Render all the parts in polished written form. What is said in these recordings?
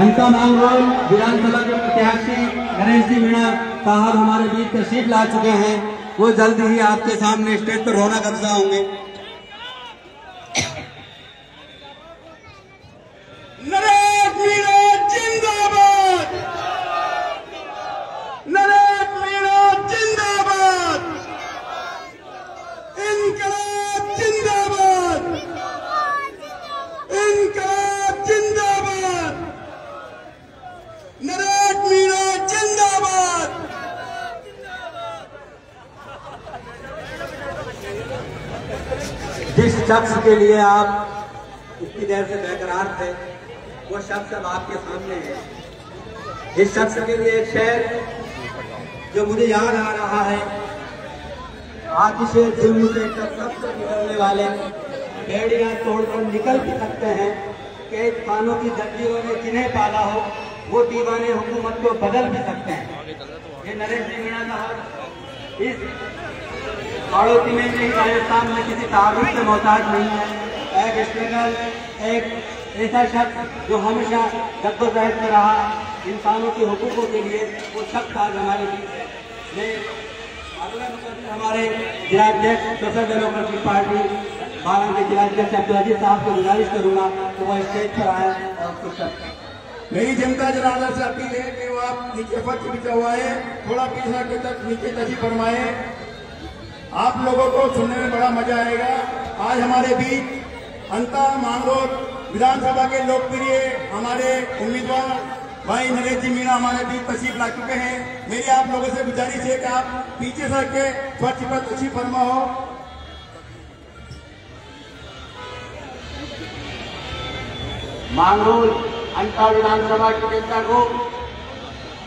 अंका मांगरोल विधानसभा के प्रत्याशी नरेश जी मीणा साहब हमारे बीच तशरीफ ला चुके हैं। वो जल्द ही आपके सामने स्टेज पर रौनक अफजा होंगे। नरेश मीणा जिंदाबाद, नरेश मीणा जिंदाबाद, इनकलाब जिंदाबाद, इनकलाब जिंदाबाद, नरेश मीणा जिंदाबाद। जिस शख्स के लिए आप इतनी देर से बेकरार थे वो शख्स अब आपके सामने है। इस शख्स के लिए एक शेर जो मुझे याद आ रहा है, आतिशे जुल्म से कब से निकलने वाले बेड़ियां तोड़कर निकल भी सकते हैं। कैद खानों की जंजीरों में जिन्हें पाला हो वो दीवाने हुकूमत को बदल भी सकते हैं। ये नरेश जी मीणा साहब इस हाड़ोती में नहीं, राजस्थान में किसी तारुफ से मोहताज नहीं है। एक स्ट्रगल, एक ऐसा शख्स जो हमेशा जद्दोजहद में रहा इंसानों के हुकूकों के लिए, वो शख्स आज हमारे बीच है। मैं हमारे जिलाध्यक्ष सोशल डेमोक्रेटिक पार्टी बारह के जिलाध्यक्ष अब्दुल अजीज साहब को गुजारिश करूंगा कि वो स्टेज पर आए और कुछ मेरी जनता जनाला से अपील है कि वो आप नीचे फर्श बिछा हुआ है, थोड़ा पीछा के तक नीचे तशी फरमाए। आप लोगों को सुनने में बड़ा मजा आएगा। आज हमारे बीच अंता मांगरोल विधानसभा के लोकप्रिय हमारे उम्मीदवार भाई नरेश जी मीणा हमारे बीच तशरीफ ला चुके हैं। मेरी आप लोगों से गुजारिश है कि आप पीछे सर के फर्श पर तशरीफ फरमा हो। मांगरोल अंता विधानसभा की जनता को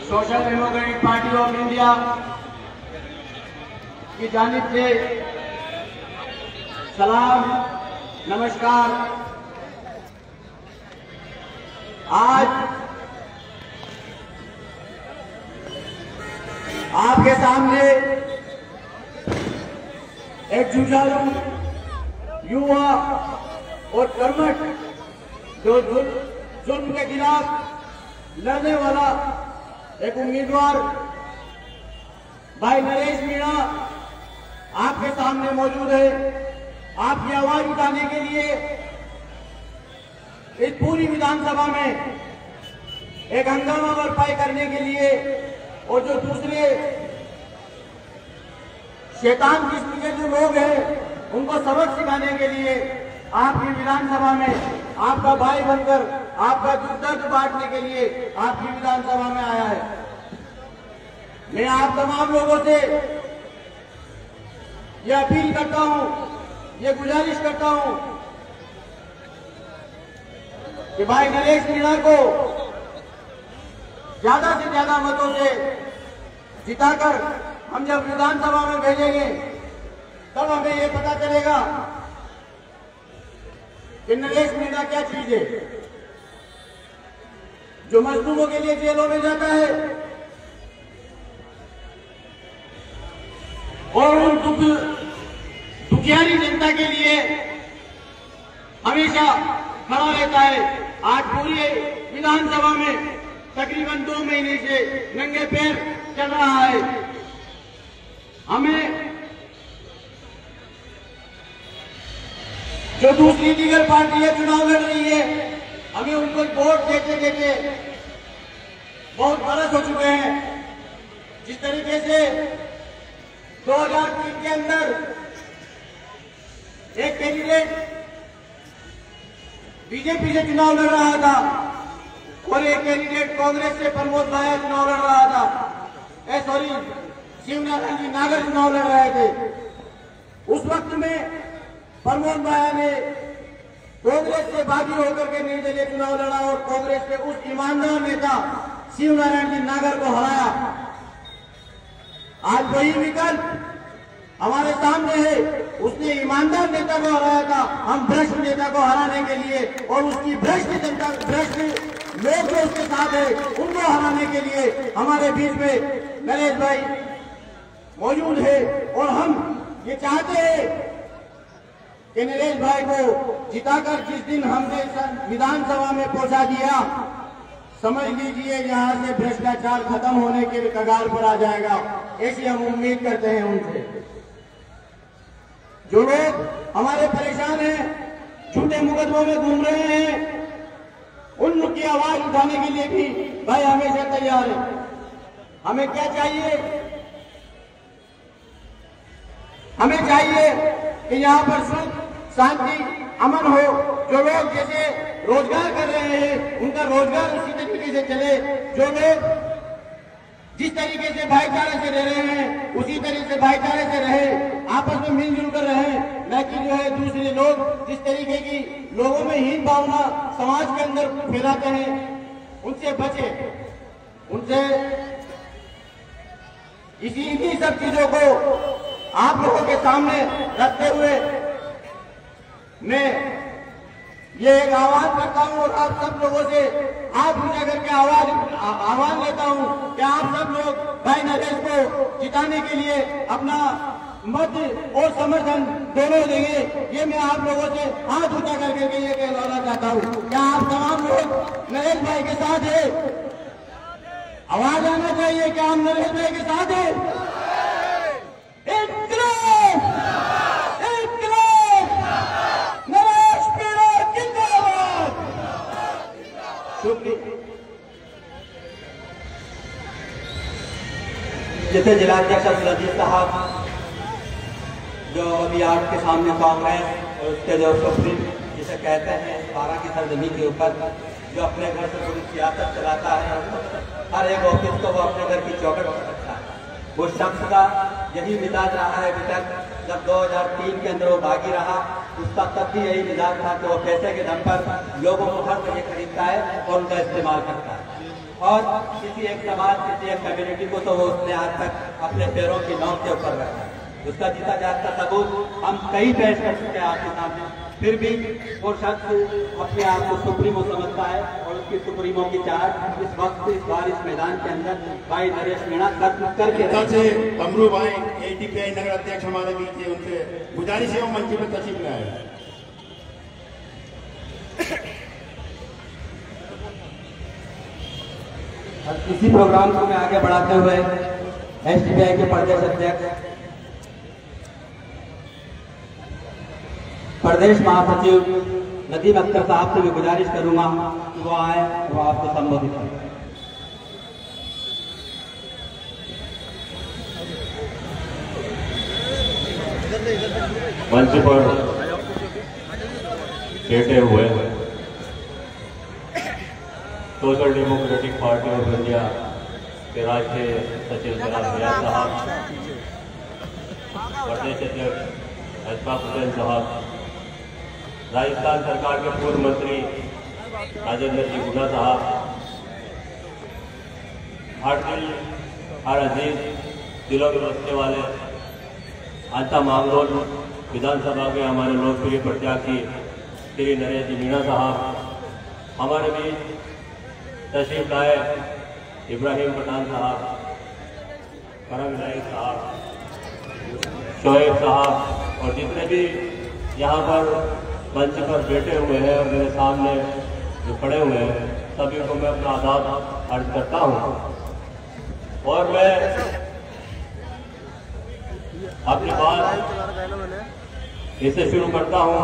social democratic party of India की जानिब से सलाम, नमस्कार। आज आपके सामने एक जुझारू युवा और कर्मठ जो जुल्म के खिलाफ लड़ने वाला एक उम्मीदवार भाई नरेश मीणा आपके सामने मौजूद है। आपकी आवाज उठाने के लिए इस पूरी विधानसभा में एक हंगामा बर्पाई करने के लिए और जो दूसरे शैतान किस्म के जो लोग हैं उनको सबक सिखाने के लिए आपकी विधानसभा में आपका भाई बनकर आपका दुख दर्द बांटने के लिए आपकी विधानसभा में आया है। मैं आप तमाम लोगों से यह अपील करता हूं, ये गुजारिश करता हूं कि भाई नरेश मीणा को ज्यादा से ज्यादा मतों से जिताकर हम जब विधानसभा में भेजेंगे तब हमें ये पता चलेगा कि नरेश मीणा क्या चीज है। जो मजलूमों के लिए जेलों में जाता है और उन दुखियारी जनता के लिए हमेशा खड़ा रहता है। आज पूरी विधानसभा में तकरीबन 2 महीने से नंगे पैर चल रहा है। हमें जो दूसरी दीगर पार्टियां चुनाव लड़ रही है, हमें उनको वोट देते देते बहुत बरस हो चुके हैं। जिस तरीके से 2003 के अंदर एक कैंडिडेट बीजेपी से चुनाव लड़ रहा था और एक कैंडिडेट कांग्रेस से प्रमोद भाया चुनाव लड़ रहा था। सॉरी, शिवनारायण जी नागर चुनाव लड़ रहे थे। उस वक्त में प्रमोद भाया ने कांग्रेस से बागी होकर के निर्दलीय चुनाव लड़ा और कांग्रेस के उस ईमानदार नेता शिवनारायण जी नागर को हराया। आज वही विकल्प हमारे सामने है। उसने ईमानदार नेता को हराया था, हम भ्रष्ट नेता को हराने के लिए और उसकी भ्रष्ट जनता, भ्रष्ट लोग जो उसके साथ है उनको हराने के लिए हमारे बीच में नरेश भाई मौजूद है। और हम ये चाहते हैं कि नरेश भाई को जिताकर जिस दिन हमने विधानसभा में पहुंचा दिया, समझ लीजिए यहाँ से भ्रष्टाचार खत्म होने के कगार पर आ जाएगा, ऐसी हम उम्मीद करते हैं उनसे। जो लोग हमारे परेशान हैं, झूठे मुकदमों में घूम रहे हैं, उनकी आवाज उठाने के लिए भी भाई हमेशा तैयार है। हमें क्या चाहिए? हमें चाहिए कि यहाँ पर सुख, शांति, अमन हो। जो लोग जैसे रोजगार कर रहे हैं उनका रोजगार उसी तरीके से चले। जो लोग जिस तरीके से भाईचारे से रह रहे हैं उसी तरीके से भाईचारे से रहे, आपस में मिलजुल कर रहे। न कि जो है दूसरे लोग जिस तरीके की लोगों में हीन भावना समाज के अंदर फैलाते हैं, उनसे बचे। उनसे इन्हीं सब चीजों को आप लोगों के सामने रखते हुए मैं ये एक आह्वान करता हूं और आप सब लोगों से हाथ ऊंचा करके आह्वान लेता हूं कि आप सब लोग भाई नरेश को जिताने के लिए अपना मत और समर्थन दोनों देंगे। ये मैं आप लोगों से हाथ ऊंचा करके ये कहना चाहता हूं। क्या आप तमाम लोग नरेश भाई के साथ है? आवाज आना चाहिए कि हम नरेश भाई के साथ हैं? जैसे जिलाध्यक्ष अब्दुल साहब जो अभी आपके सामने कांग्रेस और उसके जो सुप्रीम जिसे कहते हैं 12 की सरजमी के ऊपर जो अपने घर से पूरी सियासत चलाता है, हर एक ऑफिस को वो अपने घर की चौखट पर रखता है। वो शख्स का यही मिजाज रहा है अभी तक। जब 2003 के अंदर वो बागी रहा, उसका तब भी यही मिजाज था कि वो पैसे के दम पर लोगों को हर जगह खरीदता है और उनका इस्तेमाल करता है। और किसी एक समाज, किसी एक कम्युनिटी को तो वो उसने आज तक अपने पैरों की नोक के ऊपर रखा है। उसका जीता जागता सबूत हम कई पेश कर चुके हैं आपके सामने। फिर भी वो शख्स अपने आप को सुप्रीमो समझता है और उसकी सुप्रीमो की चार्ज इस वक्त इस बार इस मैदान के अंदर भाई नरेश मीणा करके कमरू भाई ATPI नगर अध्यक्ष हमारे बीच है, उनसे गुजारिश है मंच पर तशरीफ लाए। इसी प्रोग्राम को मैं आगे बढ़ाते हुए STPI के प्रदेश अध्यक्ष, प्रदेश महासचिव नदीम अख्तर साहब से भी गुजारिश करूंगा कि वो आए, वो आपको संबोधित करें। मंच पर बैठे हुए social democratic party of India के राष्ट्रीय सचिव जनाब मियां साहब, प्रदेश अध्यक्ष अशफाक हुसैन साहब, राजस्थान सरकार के पूर्व मंत्री राजेंद्र जी गुना साहब, हर अजीज दिलों के बसने वाले आस्था मांगरोल विधानसभा के हमारे लोकप्रिय प्रत्याशी श्री नरेश जी मीणा साहब, हमारे बीच तशरीफ लाए इब्राहिम पठान साहब, करम नाइक साहब, शोएब साहब और जितने भी यहाँ पर मंच पर बैठे हुए हैं और मेरे सामने जो खड़े हुए हैं, सभी को मैं अपना आदाब अर्ज करता हूँ। और मैं अपनी बात इससे शुरू करता हूँ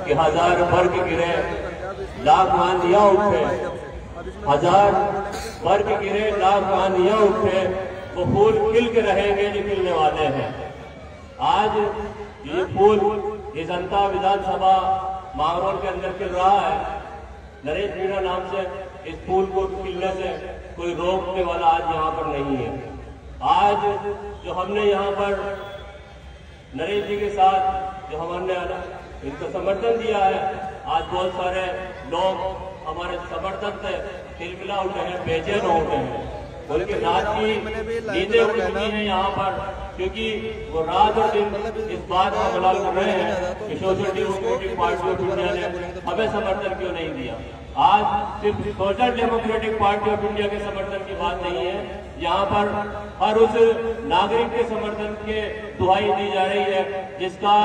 कि 1000 वर्ग गिरे लाख आंधियां उठे, 1000 वर्ग गिरे लाख आंधियां उठे, वो फूल खिल के रहेंगे जो खिलने वाले हैं। आज ये फूल ये जनता विधानसभा मांगरोल के अंदर खिल रहा है। नरेश मीणा नाम से इस फूल को खिलने से कोई रोकने वाला आज यहाँ पर नहीं है। आज जो हमने यहाँ पर नरेश जी के साथ जो हमने इनको समर्थन दिया है, आज बहुत सारे लोग हमारे समर्थन से तिलमिला उठे हैं, बेचैन हो उठे हैं। उनकी रात की नींदें उड़ चुकी हैं यहाँ पर, क्योंकि वो रात और दिन इस बात का बलाल कर रहे हैं कि social democratic party of India ने हमें समर्थन क्यों नहीं दिया। आज सिर्फ social democratic party of India के समर्थन की बात नहीं है, यहाँ पर हर उस नागरिक के समर्थन के दुहाई दी जा रही है जिसका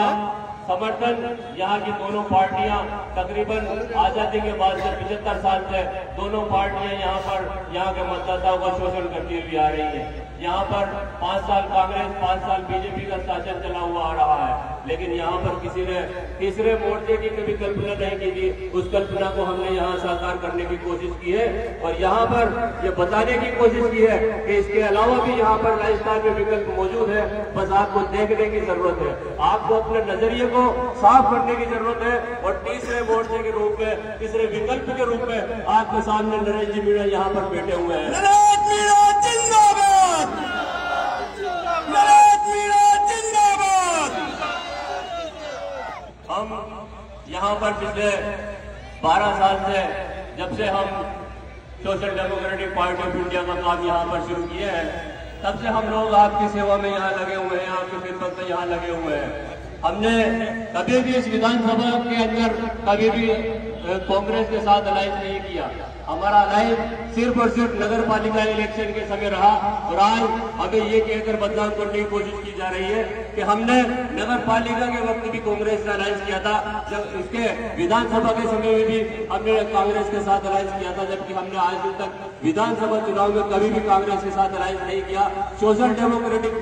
समर्थन यहाँ की दोनों पार्टियां तकरीबन आजादी के बाद से 75 साल से दोनों पार्टियां यहाँ के मतदाताओं का शोषण करती हुई आ रही है। यहाँ पर 5 साल कांग्रेस 5 साल बीजेपी का शासन चला हुआ आ रहा है, लेकिन यहाँ पर किसी ने तीसरे मोर्चे की कभी कल्पना नहीं की थी। उस कल्पना को हमने यहाँ साकार करने की कोशिश की है और यहाँ पर ये बताने की कोशिश की है कि इसके अलावा भी यहाँ पर राजस्थान में विकल्प मौजूद है। बस आपको देखने की जरूरत है, आपको अपने नजरिए को साफ करने की जरूरत है और तीसरे मोर्चे के रूप में, तीसरे विकल्प के रूप में आपके सामने नरेश जी मीणा यहाँ पर बैठे हुए हैं। नरेश मीणा जिंदाबाद, नरेश मीणा जिंदाबाद। हम यहाँ पर पिछले 12 साल से, जब से हम social democratic party of India का काम यहाँ पर शुरू किए हैं, तब से हम लोग आपकी सेवा में यहाँ लगे हुए हैं, आपकी खिदमत में यहाँ लगे हुए हैं। हमने कभी भी इस विधानसभा के अंदर कभी भी कांग्रेस के साथ अलायंस नहीं किया। हमारा अलायंस सिर्फ और सिर्फ नगर पालिका इलेक्शन के समय रहा और आज हमें ये कहकर बदनाम करने की कोशिश की जा रही है कि हमने नगर पालिका के वक्त भी कांग्रेस से अलायंस किया था, जब इसके विधानसभा के समय में भी हमने कांग्रेस के साथ अलायंस किया था, जबकि हमने आज दिन तक विधानसभा चुनाव में कभी भी कांग्रेस के साथ अलायंस नहीं किया। सोशल डेमोक्रेटिक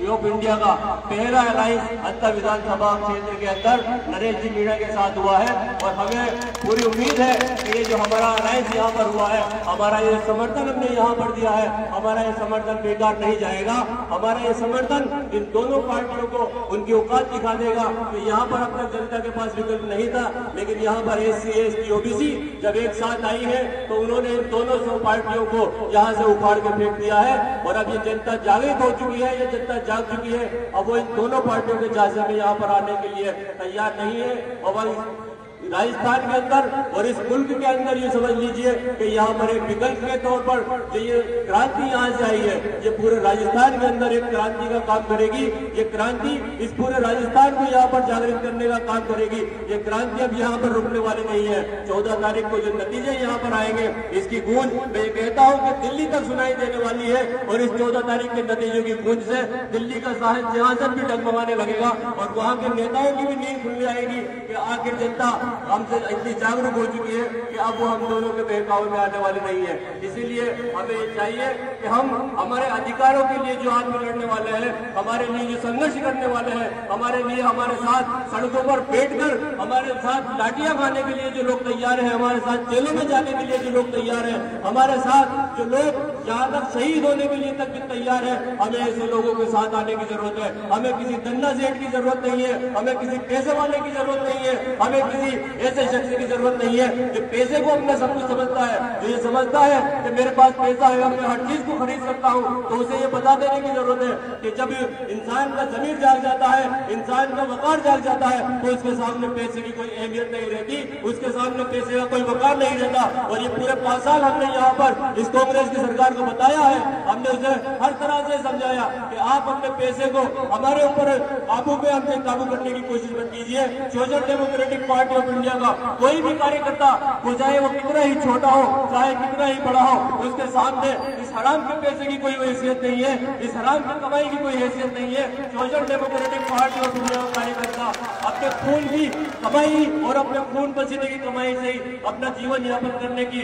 ऑफ इंडिया का पहला अलायंस अंतर विधानसभा क्षेत्र के अंदर नरेश जी मीणा के साथ हुआ है और हमें पूरी उम्मीद है कि ये जो हमारा अलायंस यहाँ पर हुआ है, हमारा ये समर्थन हमने यहाँ पर दिया है, हमारा ये समर्थन बेकार नहीं जाएगा। हमारा ये समर्थन इन दोनों पार्टियों को उनकी औकात दिखा देगा कि यहाँ पर अब तक जनता के पास विकल्प नहीं था, लेकिन यहाँ पर SC, ST, OBC जब एक साथ आई है तो उन्होंने इन दोनों सौ पार्टियों को यहाँ से उखाड़ के फेंक दिया है और अब ये जनता जागृत हो चुकी है, ये जनता जाग चुकी है। अब वो इन दोनों पार्टियों के झांसे में यहाँ पर आने के लिए तैयार नहीं है। और राजस्थान के अंदर और इस मुल्क के अंदर ये समझ लीजिए कि यहाँ पर एक विकल्प के तौर पर जो ये क्रांति यहाँ से आई है, ये पूरे राजस्थान के अंदर एक क्रांति का काम करेगी। ये क्रांति इस पूरे राजस्थान को यहाँ पर जागृत करने का काम करेगी। ये क्रांति अब यहाँ पर रुकने वाली नहीं है। 14 तारीख को जो नतीजे यहाँ पर आएंगे, इसकी गूंज मैं ये कहता हूँ कि दिल्ली तक सुनाई देने वाली है और इस 14 तारीख के नतीजों की गूंज से दिल्ली का सिंहासन भी डगमगाने लगेगा और वहाँ के नेताओं की भी नींद खुलने आएगी कि आखिर जनता हमसे इतनी जागरूक हो चुकी है कि अब वो हम दोनों के बहकावे में आने वाले नहीं है। इसीलिए हमें ये चाहिए कि हम हमारे अधिकारों के लिए जो आज लड़ने वाले हैं, हमारे लिए जो संघर्ष करने वाले हैं, हमारे लिए हमारे साथ सड़कों पर बैठकर हमारे साथ लाठियां खाने के लिए जो लोग तैयार हैं, हमारे साथ जेलों में जाने के लिए जो लोग तैयार हैं, हमारे साथ जो लोग यहाँ तक शहीद होने के लिए तक भी तैयार है, हमें ऐसे लोगों के साथ आने की जरूरत है। हमें किसी धन्ना सेठ की जरूरत नहीं है, हमें किसी पैसे वाले की जरूरत नहीं है, हमें किसी ऐसे शख्स की जरूरत नहीं है जो पैसे को अपना सब कुछ समझता है, जो ये समझता है कि मेरे पास पैसा है, मैं हर चीज को खरीद सकता हूँ। तो उसे ये बता देने की जरूरत है कि जब इंसान का जमीर जाग जाता है, इंसान का वकार जाग जाता है, तो उसके सामने पैसे की कोई अहमियत नहीं रहती, उसके सामने पैसे का कोई वकार नहीं रहता। और ये पूरे 5 साल हमने यहाँ पर इस कांग्रेस की सरकार को बताया है, हमने उसे हर तरह से समझाया कि आप अपने पैसे को हमारे ऊपर काबू में हमसे काबू करने की कोशिश मत कीजिए। Social democratic party of India का कोई भी कार्यकर्ता, वो चाहे वो कितना ही छोटा हो, चाहे कितना ही बड़ा हो, उसके सामने इस हराम के पैसे की कोई हैसियत नहीं है, इस हराम की कमाई की कोई हैसियत नहीं है। Social democratic party of India का कार्यकर्ता अपने खून की कमाई और अपने खून पसीने की कमाई से ही अपना जीवन यापन करने की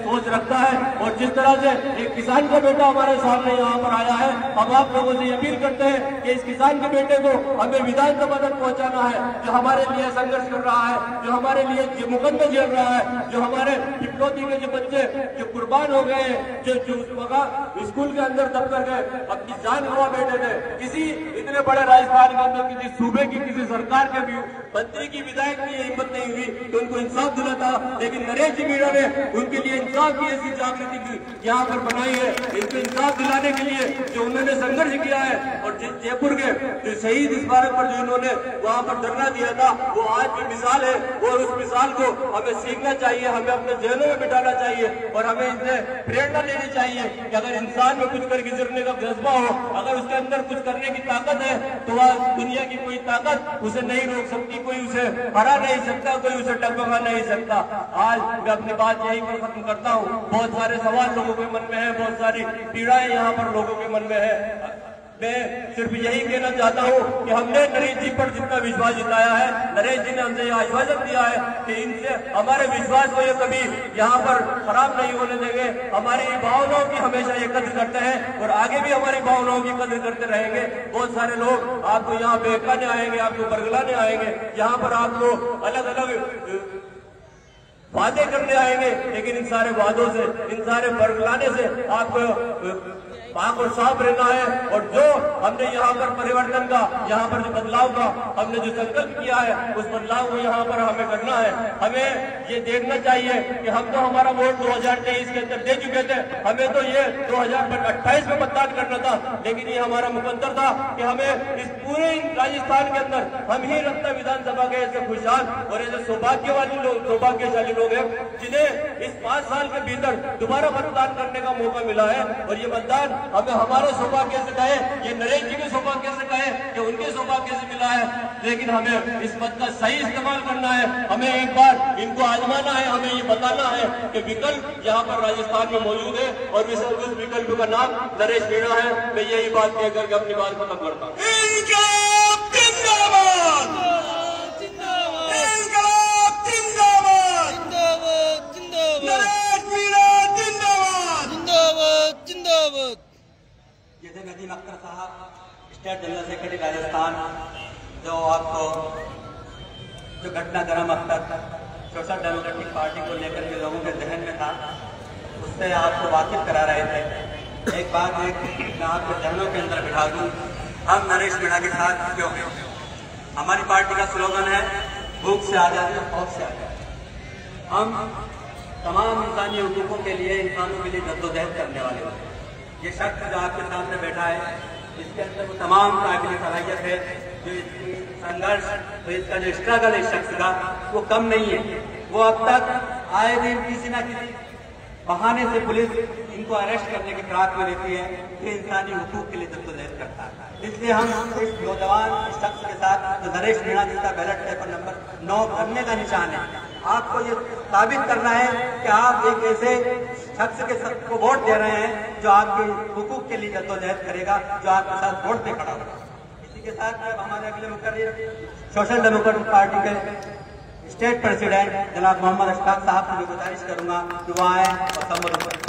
सोच रखता है। और जिस तरह से एक किसान का बेटा हमारे सामने यहाँ पर आया है, हम आप लोगों से अपील करते हैं कि इस किसान के बेटे को हमें विधानसभा तक पहुँचाना है, जो हमारे लिए संघर्ष कर रहा है, जो हमारे लिए मुकदमे झेल रहा है, जो हमारे पिपलौती के जो बच्चे जो कुर्बान हो गए, जो स्कूल के अंदर दब कर गए, अपनी जान गवा बैठे थे। किसी इतने बड़े राजस्थान के अंदर किसी सूबे की, किसी सरकार के भी मंत्री की, विधायक की हिम्मत नहीं हुई तो उनको इंसाफ दिलाता, लेकिन नरेश जी मीणा ने उनके लिए इंसाफ की ऐसी जागृति यहाँ पर बनाई है। इनको इंसाफ दिलाने के लिए जो उन्होंने संघर्ष किया है और जिस जयपुर के जो शहीद स्मारक पर जो इन्होंने वहाँ पर धरना दिया था, वो आज की मिसाल है और उस मिसाल को हमें सीखना चाहिए, हमें अपने जेलों में बिठाना चाहिए और हमें इससे प्रेरणा लेनी चाहिए कि अगर इंसान में कुछ कर गुजरने का जज्बा हो, अगर उसके अंदर कुछ करने की ताकत है, तो वह दुनिया की कोई ताकत उसे नहीं रोक सकती, कोई उसे हरा नहीं सकता, कोई उसे डगमगा नहीं सकता। आज मैं अपनी बात यहीं पर खत्म करता हूँ। बहुत सारे सवाल लोगों के मन में है, बहुत सारी पीड़ाएं यहाँ पर लोगों के मन में है। मैं सिर्फ यही कहना चाहता हूँ कि हमने नरेश जी पर जितना विश्वास जताया है, नरेश जी ने हमसे यह आश्वासन दिया है कि इनसे हमारे विश्वास को ये कभी यहाँ पर खराब नहीं होने देंगे। हमारी भावनाओं की हमेशा ये कद्र करते हैं और आगे भी हमारी भावनाओं की कद्र करते रहेंगे। बहुत सारे लोग आपको यहाँ बहकाने आएंगे, आपको बरगलाने आएंगे, यहाँ पर आपको अलग अलग वादे करने आएंगे, लेकिन इन सारे वादों से, इन सारे बरगलाने से आपको पाक और साफ रहना है। और जो हमने यहाँ पर परिवर्तन का, यहाँ पर जो बदलाव का हमने जो संकल्प किया है, उस बदलाव को यहाँ पर हमें करना है। हमें ये देखना चाहिए कि हम तो हमारा वोट 2023 के अंदर दे चुके थे, हमें तो ये 2028 में मतदान करना था, लेकिन ये हमारा मुकद्दर था कि हमें इस पूरे राजस्थान के अंदर हम ही रत्ना विधानसभा के ऐसे खुशहाल और ऐसे सौभाग्यशाली लोग हैं जिन्हें इस 5 साल के भीतर दोबारा मतदान करने का मौका मिला है। और ये मतदान हमें हमारे सौभाग्य से कहे, ये नरेश जी के सौभाग्य से कहे कि उनके सौभाग्य से मिला है, लेकिन हमें इस मत का सही इस्तेमाल करना है। हमें एक बार इनको आजमाना है, हमें ये बताना है कि विकल्प यहाँ पर राजस्थान में मौजूद है और उस विकल्प का नाम नरेश मीणा है। मैं यही बात कहकर के अपनी बात खत्म करता हूँ। जैसे नदीम अख्तर साहब, स्टेट जनरल सेक्रेटरी राजस्थान, जो आपको जो घटनाक्रम अब तक सोशल डेमोक्रेटिक पार्टी को लेकर के लोगों के जहन में था, उससे आपको वाकिफ करा रहे थे। एक बात मैं आपके जहनों के अंदर बिठा दूं, हम नरेश मीणा के साथ क्यों हैं? हमारी पार्टी का स्लोगन है भूख से आजादी और खौफ से आजादी। हम तमाम इंसानी हुकूकों के लिए, इंसानों के लिए जद्दोजहद करने वाले होते हैं। ये शख्स जो आपके सामने बैठा है, इसके अंदर वो तमाम काबिल सलाहियत है, जो इसकी संघर्ष, तो इसका जो स्ट्रगल है इस शख्स का, वो कम नहीं है। वो अब तक आए दिन किसी न किसी बहाने से पुलिस इनको अरेस्ट करने की फिराक में रहती है कि इंसानी हुकूक के लिए जद्दोजहद करता है। इसलिए हम इस नौजवान शख्स के साथ, जो नरेश मीणा जिसका बैलेट पेपर नंबर 9 भरने का निशान है, आपको ये साबित करना है कि आप एक ऐसे शख्स के को वोट दे रहे हैं जो आपके हुकूक के लिए जद्दोजहद करेगा, जो आपके साथ वोट पे खड़ा होगा। इसी के साथ मैं हमारे अगले मुकर्रिर सोशल डेमोक्रेटिक पार्टी के स्टेट प्रेसिडेंट जनाब मोहम्मद अशफाक साहब को भी गुजारिश करूंगा कि वो आए और संबोधित करें।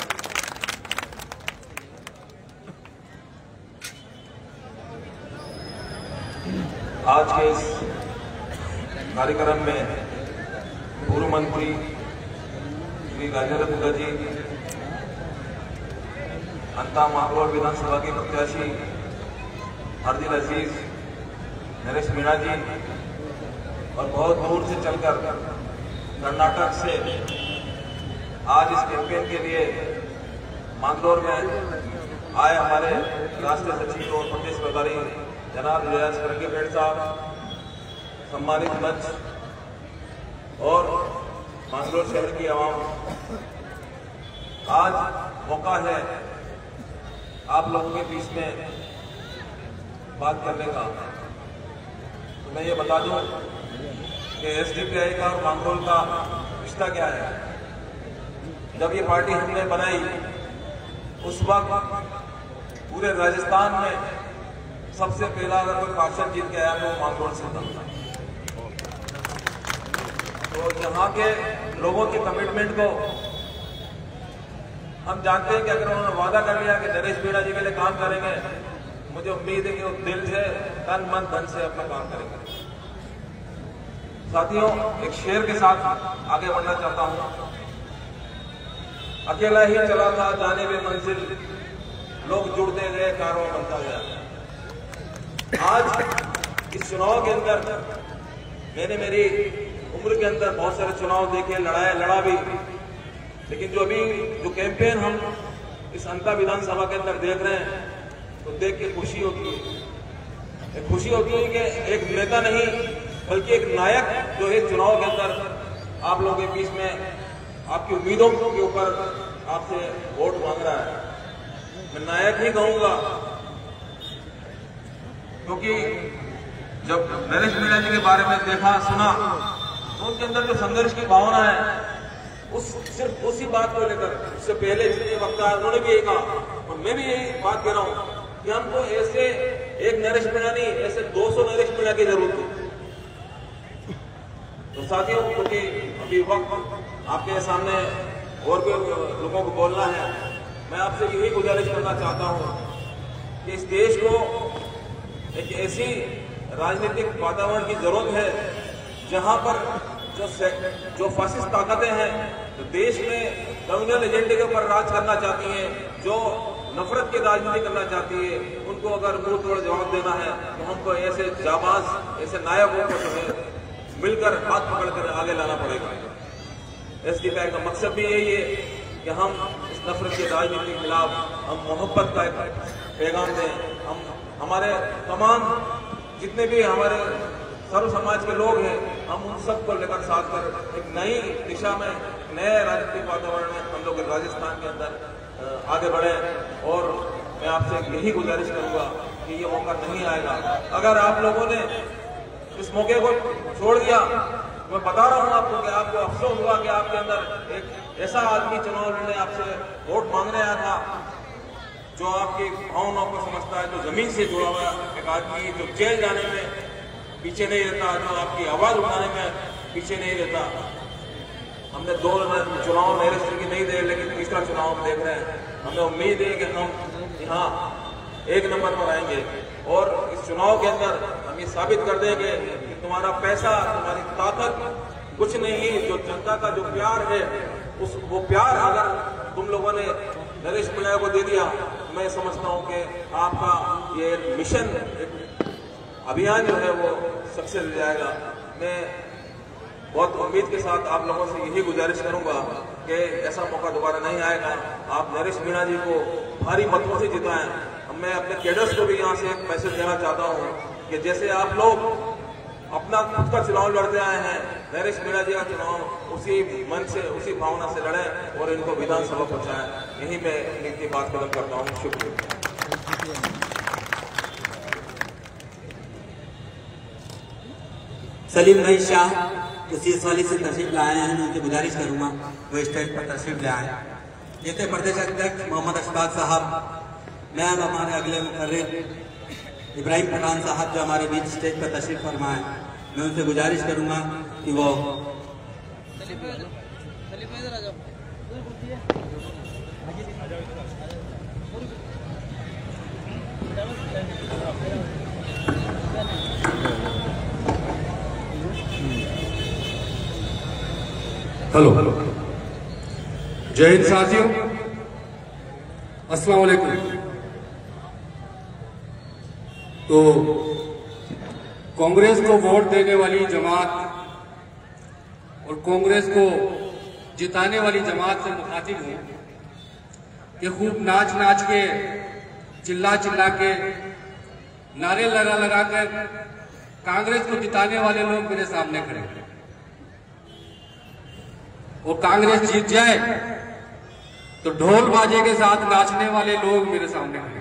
आज के इस कार्यक्रम में पूर्व मंत्री श्री राजेंद्र दुग्गा जी, अंता मांगरोल विधानसभा के प्रत्याशी अर्जुन अजीज, नरेश मीणा जी, और बहुत दूर से चलकर कर्नाटक से आज इस कैंपेन के लिए मांगरोल में आए हमारे राष्ट्रीय सचिव और प्रदेश प्रभारी जनाब जयाज फरंगीपेट साहब, सम्मानित मंच और मांगरोल शहर की आवाम, आज मौका है आप लोगों के बीच में बात करने का। तो मैं ये बता दूं कि एसडीपीआई का और मांगरोल का रिश्ता क्या है। जब ये पार्टी हमने बनाई उस वक्त पूरे राजस्थान में सबसे पहला अगर कोई पार्षद जीत के आया तो मांगरोल से था। तो यहाँ के लोगों की कमिटमेंट को हम जानते हैं कि अगर उन्होंने वादा कर लिया कि नरेश मीणा जी के लिए काम करेंगे, मुझे उम्मीद है कि वो दिल से, तन मन धन से अपना काम करेंगे। साथियों, एक शेर के साथ आगे बढ़ना चाहता हूं। अकेला ही चला था जाने में मंजिल, लोग जुड़ते गए कारवां बनता गया। आज इस चुनाव के अंदर मैंने मेरी उम्र के अंदर बहुत सारे चुनाव देखे, लड़ा भी, लेकिन जो कैंपेन हम इस अंता विधानसभा के अंदर देख रहे हैं तो देख के खुशी होती है। खुशी होती है कि एक नेता नहीं बल्कि एक नायक जो है चुनाव के अंदर आप लोगों के बीच में आपकी उम्मीदों के ऊपर आपसे वोट मांग रहा है। मैं नायक ही कहूंगा, क्योंकि जब नरेश मीणा जी के बारे में देखा सुना तो उनके अंदर जो संघर्ष की भावना है, सिर्फ उसी बात को लेकर, उससे पहले जितने वक्ता उन्होंने भी यही कहा और मैं भी यही बात कह रहा हूं कि हमको ऐसे एक नरेश मीणा नहीं, ऐसे 200 नरेश मीणा की जरूरत है। तो साथियों, क्योंकि अभी वक्त आपके सामने और भी लोगों को बोलना है, मैं आपसे यही गुजारिश करना चाहता हूं कि इस देश को एक ऐसी राजनीतिक वातावरण की जरूरत है जहां पर जो फासिस्ट ताकतें हैं, जो देश में कम्युनल एजेंडे के ऊपर राज करना चाहती हैं, जो नफरत की राजनीति करना चाहती है, उनको अगर मुंह तोड़ जवाब देना है तो हमको ऐसे जाबाज, ऐसे नायकों को जो है मिलकर हाथ पकड़कर आगे लाना पड़ेगा। एसडीपीआई का मकसद भी यही है कि हम इस नफरत की राजनीति के खिलाफ हम मोहब्बत का एक पैगाम दें। हम हमारे तमाम जितने भी हमारे सर्व समाज के लोग हैं, हम उन सबको लेकर साथ कर एक नई दिशा में, नए राजनीतिक वातावरण में हम लोग राजस्थान के अंदर आगे बढ़े। और मैं आपसे यही गुजारिश करूंगा कि ये मौका नहीं आएगा। अगर आप लोगों ने इस मौके को छोड़ दिया, मैं बता रहा हूं आपको कि आपको अफसोस हुआ कि आपके अंदर एक ऐसा आदमी चुनाव लड़ने आपसे वोट मांगने आया था जो आपकी भावनाओं को समझता है, जो जमीन से जुड़ा हुआ एक आदमी, जो जेल जाने में पीछे नहीं रहता, जो आपकी आवाज उठाने में पीछे नहीं रहता। हमने 2 चुनाव नरेश की नहीं दे, लेकिन तीसरा चुनाव हम देख रहे हैं। हमें उम्मीद है कि हम यहाँ 1 नंबर पर आएंगे और इस चुनाव के अंदर हम ये साबित कर देंगे कि तुम्हारा पैसा, तुम्हारी ताकत कुछ नहीं, जो जनता का जो प्यार है, वो प्यार अगर तुम लोगों ने नरेश मीणा को दे दिया, मैं समझता हूँ कि आपका ये मिशन, अभियान जो है वो सक्सेस हो जाएगा। मैं बहुत उम्मीद के साथ आप लोगों से यही गुजारिश करूंगा कि ऐसा मौका दोबारा नहीं आएगा। आप नरेश मीणा जी को भारी मतों से जिताएं। मैं अपने कैडर्स को भी यहाँ से एक मैसेज देना चाहता हूँ कि जैसे आप लोग अपना खुद का चुनाव लड़ते आए हैं, नरेश मीणा जी का चुनाव उसी मन से, उसी भावना से लड़ें और इनको विधानसभा पहुंचाएं। यही मैं इनकी बात खत्म करता हूँ। शुक्रिया। सलीम भाई शाह जो सीएसवाली से तशरीफ लाए हैं, उनकी गुजारिश करूंगा वो स्टेज पर तशरीफ ले आए। जैसे प्रदेश अध्यक्ष मोहम्मद अशफाक साहब, मैम हमारे अगले मुकर्रिर इब्राहिम पठान साहब जो हमारे बीच स्टेज पर तशरीफ फरमाए, मैं उनसे गुजारिश करूंगा कि वो हेलो, जय हिंद साथियों, अस्सलाम वालेकुम। तो कांग्रेस को वोट देने वाली जमात और कांग्रेस को जिताने वाली जमात से मुखातिब हूं कि खूब नाच नाच के, चिल्ला चिल्ला के, नारे लगा लगा कर कांग्रेस को जिताने वाले लोग मेरे सामने खड़े हैं और कांग्रेस जीत जाए तो ढोल बाजे के साथ नाचने वाले लोग मेरे सामने खड़े हैं।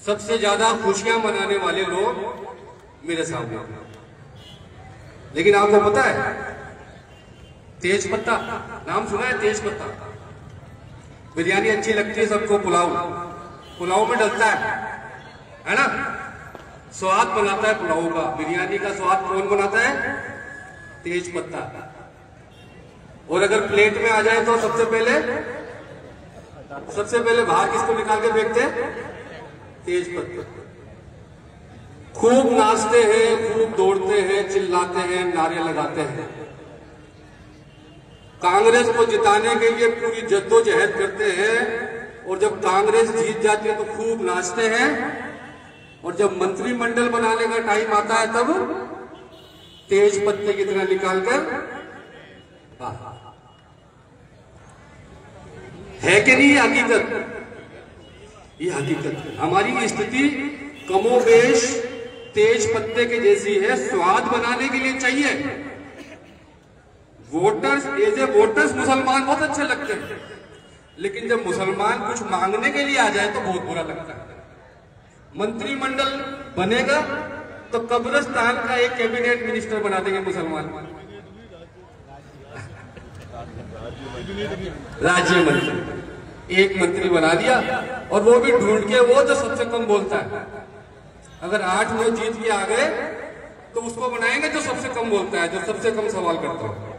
सबसे ज्यादा खुशियां मनाने वाले लोग मेरे सामने। लेकिन आपको पता है, तेज पत्ता नाम सुना है? तेज पत्ता बिरयानी अच्छी लगती है सबको, पुलाव में डलता है ना? स्वाद बनाता है पुलाव का, बिरयानी का स्वाद कौन बनाता है? तेज पत्ता। और अगर प्लेट में आ जाए तो सबसे पहले बाहर किसको निकाल के फेंकते हैं? तेज पत्ता। खूब नाचते हैं, खूब दौड़ते हैं, चिल्लाते हैं, नारे लगाते हैं, कांग्रेस को जिताने के लिए पूरी जद्दोजहद करते हैं। और जब कांग्रेस जीत जाती है तो खूब नाचते हैं, और जब मंत्रिमंडल बनाने का टाइम आता है तब तेज पत्ते की तरह निकालकर है कि नहीं? ये हकीकत। हमारी स्थिति कमोबेश तेज पत्ते के जैसी है। स्वाद बनाने के लिए चाहिए। वोटर्स, एज ए वोटर्स मुसलमान बहुत अच्छे लगते हैं, लेकिन जब मुसलमान कुछ मांगने के लिए आ जाए तो बहुत बुरा लगता है। मंत्रिमंडल बनेगा तो कब्रिस्तान का एक कैबिनेट मिनिस्टर बना देंगे मुसलमान, राज्य मंत्री। एक मंत्री बना दिया, और वो भी ढूंढ के वो जो सबसे कम बोलता है। अगर 8 लोग जीत के आ गए तो उसको बनाएंगे जो सबसे कम बोलता है, जो सबसे कम सवाल करता है।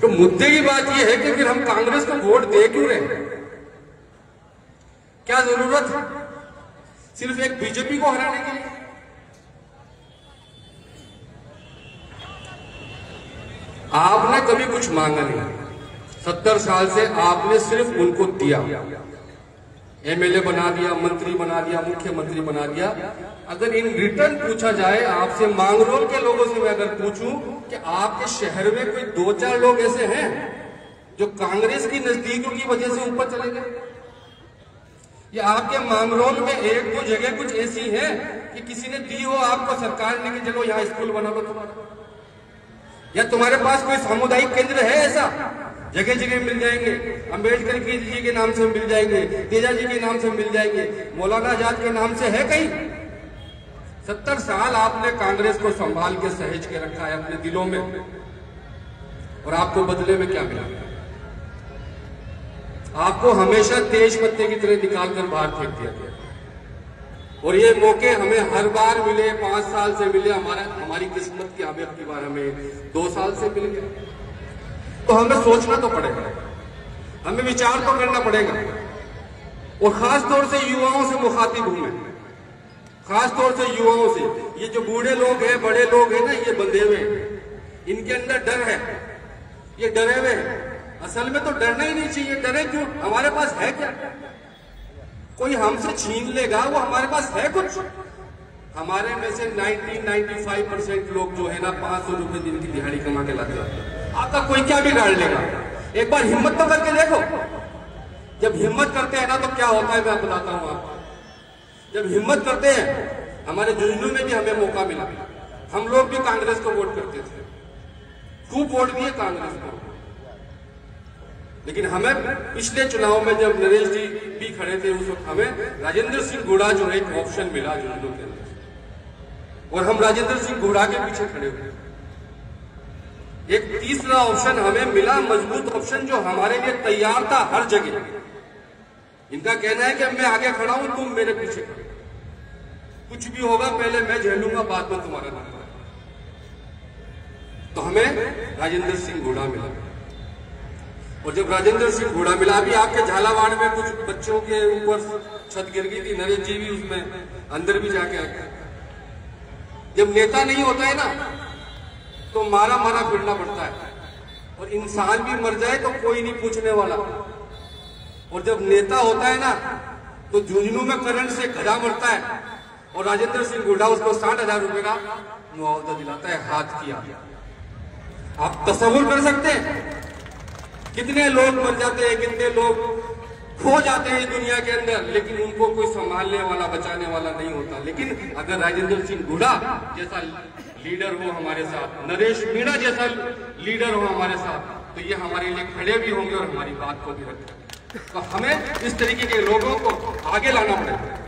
तो मुद्दे की बात यह है कि फिर हम कांग्रेस को वोट दे क्यों रहे? क्या जरूरत है सिर्फ एक बीजेपी को हराने के लिए? आपने कभी कुछ मांगा नहीं। 70 साल से आपने सिर्फ उनको दिया। एमएलए बना दिया, मंत्री बना दिया, मुख्यमंत्री बना दिया। अगर इन रिटर्न पूछा जाए आपसे, मांगरोल के लोगों से मैं अगर पूछूं कि आपके शहर में कोई 2-4 लोग ऐसे हैं जो कांग्रेस की नजदीकियों की वजह से ऊपर चले गए, या आपके मांगरोल में 1-2 जगह कुछ ऐसी है कि किसी ने दी हो आपको सरकार ने कि चलो यहाँ स्कूल बना लो तुम्हारा, या तुम्हारे पास कोई सामुदायिक केंद्र है ऐसा? जगह जगह मिल जाएंगे। अंबेडकर जी के नाम से मिल जाएंगे, तेजा जी के नाम से मिल जाएंगे, मौलाना आजाद के नाम से है कहीं? 70 साल आपने कांग्रेस को संभाल के सहेज के रखा है अपने दिलों में, और आपको बदले में क्या मिला? आपको हमेशा तेज पत्ते की तरह निकालकर बाहर फेंक दिया गया, और ये मौके हमें हर बार मिले। 5 साल से मिले, हमारी किस्मत की अब की बार हमें 2 साल से मिल गए। तो हमें सोचना तो पड़ेगा, हमें विचार तो करना पड़ेगा, और खास तौर से युवाओं से मुखातिब हूं मैं, खास तौर से युवाओं से। ये जो बूढ़े लोग हैं, बड़े लोग हैं ना, ये बंधे हुए, इनके अंदर डर है, ये डरे हुए हैं। असल में तो डरना ही नहीं चाहिए। डरे क्यों? हमारे पास है क्या? कोई हमसे छीन लेगा, वो हमारे पास है कुछ? हमारे में से 90-95% लोग जो है ना 500 रुपए दिन की दिहाड़ी कमा के लाते हैं। आपका कोई क्या बिगाड़ लेगा? एक बार हिम्मत तो करके देखो। जब हिम्मत करते हैं ना तो क्या होता है मैं बताता हूं आपको। जब हिम्मत करते हैं, हमारे झुंझुनू में भी हमें मौका मिला, हम लोग भी कांग्रेस को वोट करते थे, खूब वोट दिए कांग्रेस को। लेकिन हमें पिछले चुनाव में जब नरेश जी भी खड़े थे, उस वक्त हमें राजेंद्र सिंह घोड़ा जो है एक ऑप्शन मिला झुंझुनू के अंदर, और हम राजेंद्र सिंह घोड़ा के पीछे खड़े हुए। एक तीसरा ऑप्शन हमें मिला, मजबूत ऑप्शन, जो हमारे लिए तैयार था हर जगह। इनका कहना है कि मैं आगे खड़ा हूं, तुम मेरे पीछे खड़ो, कुछ भी होगा पहले मैं झेलूंगा, बाद में तुम्हारा नंबर। तो हमें राजेंद्र सिंह घोड़ा मिला, और जब राजेंद्र सिंह घोड़ा मिला, अभी आपके झालावाड़ में कुछ बच्चों के ऊपर छत गिर गई थी, नरेश जी भी उसमें अंदर भी जाके आए। जब नेता नहीं होता है ना तो मारा मारा फिरना पड़ता है, और इंसान भी मर जाए तो कोई नहीं पूछने वाला। और जब नेता होता है ना तो झुंझुनू में करंट से गधा मरता है, और राजेंद्र सिंह घोड़ा उसको 60,000 रुपए का मुआवजा दिलाता है हाथ किया। आप तस्वीर कर सकते हैं कितने लोग मर जाते हैं, कितने लोग खो जाते हैं दुनिया के अंदर, लेकिन उनको कोई संभालने वाला, बचाने वाला नहीं होता। लेकिन अगर राजेंद्र सिंह घोड़ा जैसा लीडर हो हमारे साथ, नरेश मीणा जैसा लीडर हो हमारे साथ, तो ये हमारे लिए खड़े भी होंगे और हमारी बात को भी रखेंगे। तो हमें इस तरीके के लोगों को आगे लाना पड़ेगा।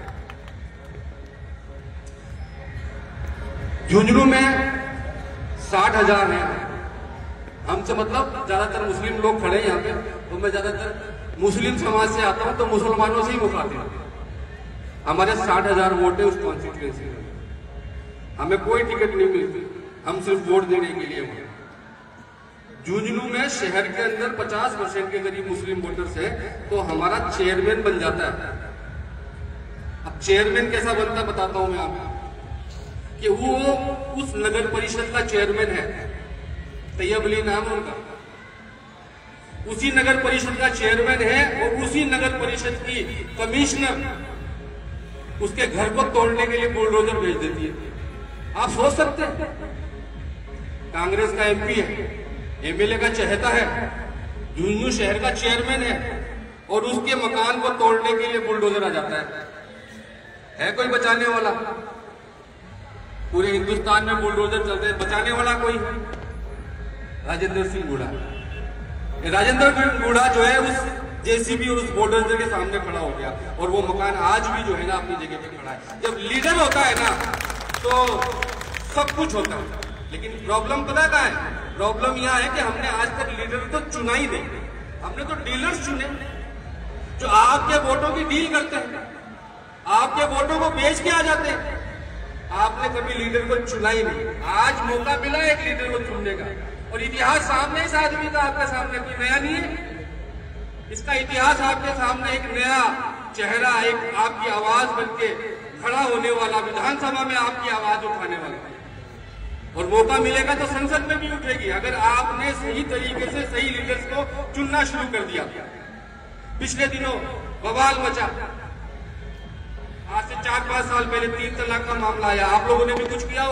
झुंझुनू में 60,000 है, हमसे मतलब ज्यादातर मुस्लिम लोग खड़े हैं यहाँ पे, तो मैं ज्यादातर मुस्लिम समाज से आता हूं, तो मुसलमानों से ही मुखातिब हूं। हमारे 60,000 वोट है उस कॉन्स्टिट्यूएंसी में, हमें कोई टिकट नहीं मिलती, हम सिर्फ वोट देने के लिए वहां। झुंझुनू में शहर के अंदर 50% के करीब मुस्लिम वोटर्स है, तो हमारा चेयरमैन बन जाता है। अब चेयरमैन कैसा बनता है बताता हूं मैं आपको, कि वो उस नगर परिषद का चेयरमैन है, तैयब अली नाम है उनका, उसी नगर परिषद का चेयरमैन है, और उसी नगर परिषद की कमिश्नर उसके घर को तोड़ने के लिए बुलडोजर भेज देती है। आप सोच सकते हैं, कांग्रेस का एमपी है, एमएलए का चहेता है, झुंझुनू शहर का चेयरमैन है, और उसके मकान को तोड़ने के लिए बुलडोजर आ जाता है कोई बचाने वाला? पूरे हिंदुस्तान में बुलडोजर चलते हैं, बचाने वाला कोई? राजेंद्र सिंह घोड़ा। राजेंद्र सिंह घोड़ा जो है उस जेसीबी और उस बुलडोजर के सामने खड़ा हो गया, और वो मकान आज भी जो है ना अपनी जगह पे खड़ा है। जब लीडर होता है ना तो सब कुछ होता है, लेकिन प्रॉब्लम पता क्या है? प्रॉब्लम यह है कि हमने आज तक लीडर तो चुना ही नहीं, हमने तो डीलर्स चुने जो आपके वोटों की डील करते हैं, आपके वोटों को बेच के आ जाते हैं। आपने कभी लीडर को चुना ही नहीं। आज मौका मिला एक लीडर को चुनने का, और इतिहास सामने इस आदमी का आपके सामने कोई नया नहीं है। इसका इतिहास आपके सामने एक नया चेहरा, एक आपकी आवाज बनके खड़ा होने वाला, विधानसभा में आपकी आवाज उठाने वाला, और मौका मिलेगा तो संसद में भी उठेगी अगर आपने सही तरीके से सही लीडर्स को चुनना शुरू कर दिया। पिछले दिनों बवाल मचा, आज से 4-5 साल पहले 3 तलाक का मामला आया, आप लोगों ने भी कुछ किया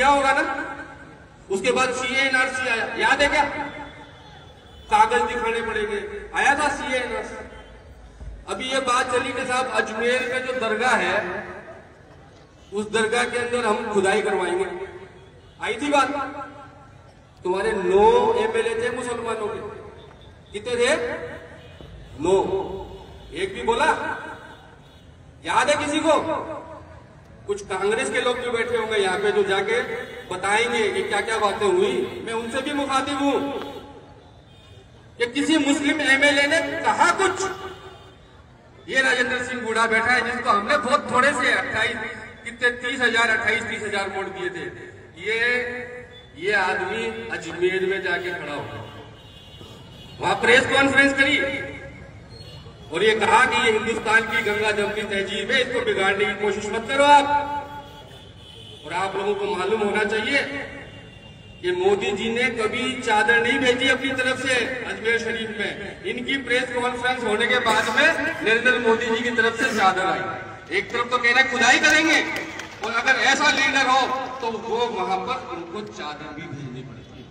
होगा ना। उसके बाद सीए एनआरसी आया, याद है क्या? कागज दिखाने पड़ेंगे, आया था सीए एनआरसी। अभी ये बात चली कि साहब अजमेर का जो दरगाह है, उस दरगाह के अंदर हम खुदाई करवाएंगे। आई थी बात। तुम्हारे 9 एमएलए थे मुसलमानों के, कितने थे? 9। एक भी बोला? याद है किसी को? कुछ कांग्रेस के लोग भी बैठे होंगे यहाँ पे जो जाके बताएंगे कि क्या क्या बातें हुई। मैं उनसे भी मुखातिब हूं कि किसी मुस्लिम एमएलए ने कहा कुछ। ये राजेंद्र सिंह बूढ़ा बैठा है जिसको हमने बहुत थोड़े से 28-30,000 वोट दिए थे। ये आदमी अजमेर में जाके खड़ा हो, वहां प्रेस कॉन्फ्रेंस करी और ये कहा कि ये हिंदुस्तान की गंगा जमनी तहजीब है, इसको बिगाड़ने की कोशिश मत करो आप। और आप लोगों को मालूम होना चाहिए कि मोदी जी ने कभी चादर नहीं भेजी अपनी तरफ से अजमेर शरीफ में। इनकी प्रेस कॉन्फ्रेंस होने के बाद में नरेंद्र मोदी जी की तरफ से चादर आई। एक तरफ तो कह रहे खुदाई करेंगे, और अगर ऐसा लीडर हो तो वो वहां पर उनको चादर भी भेजनी पड़ेगी।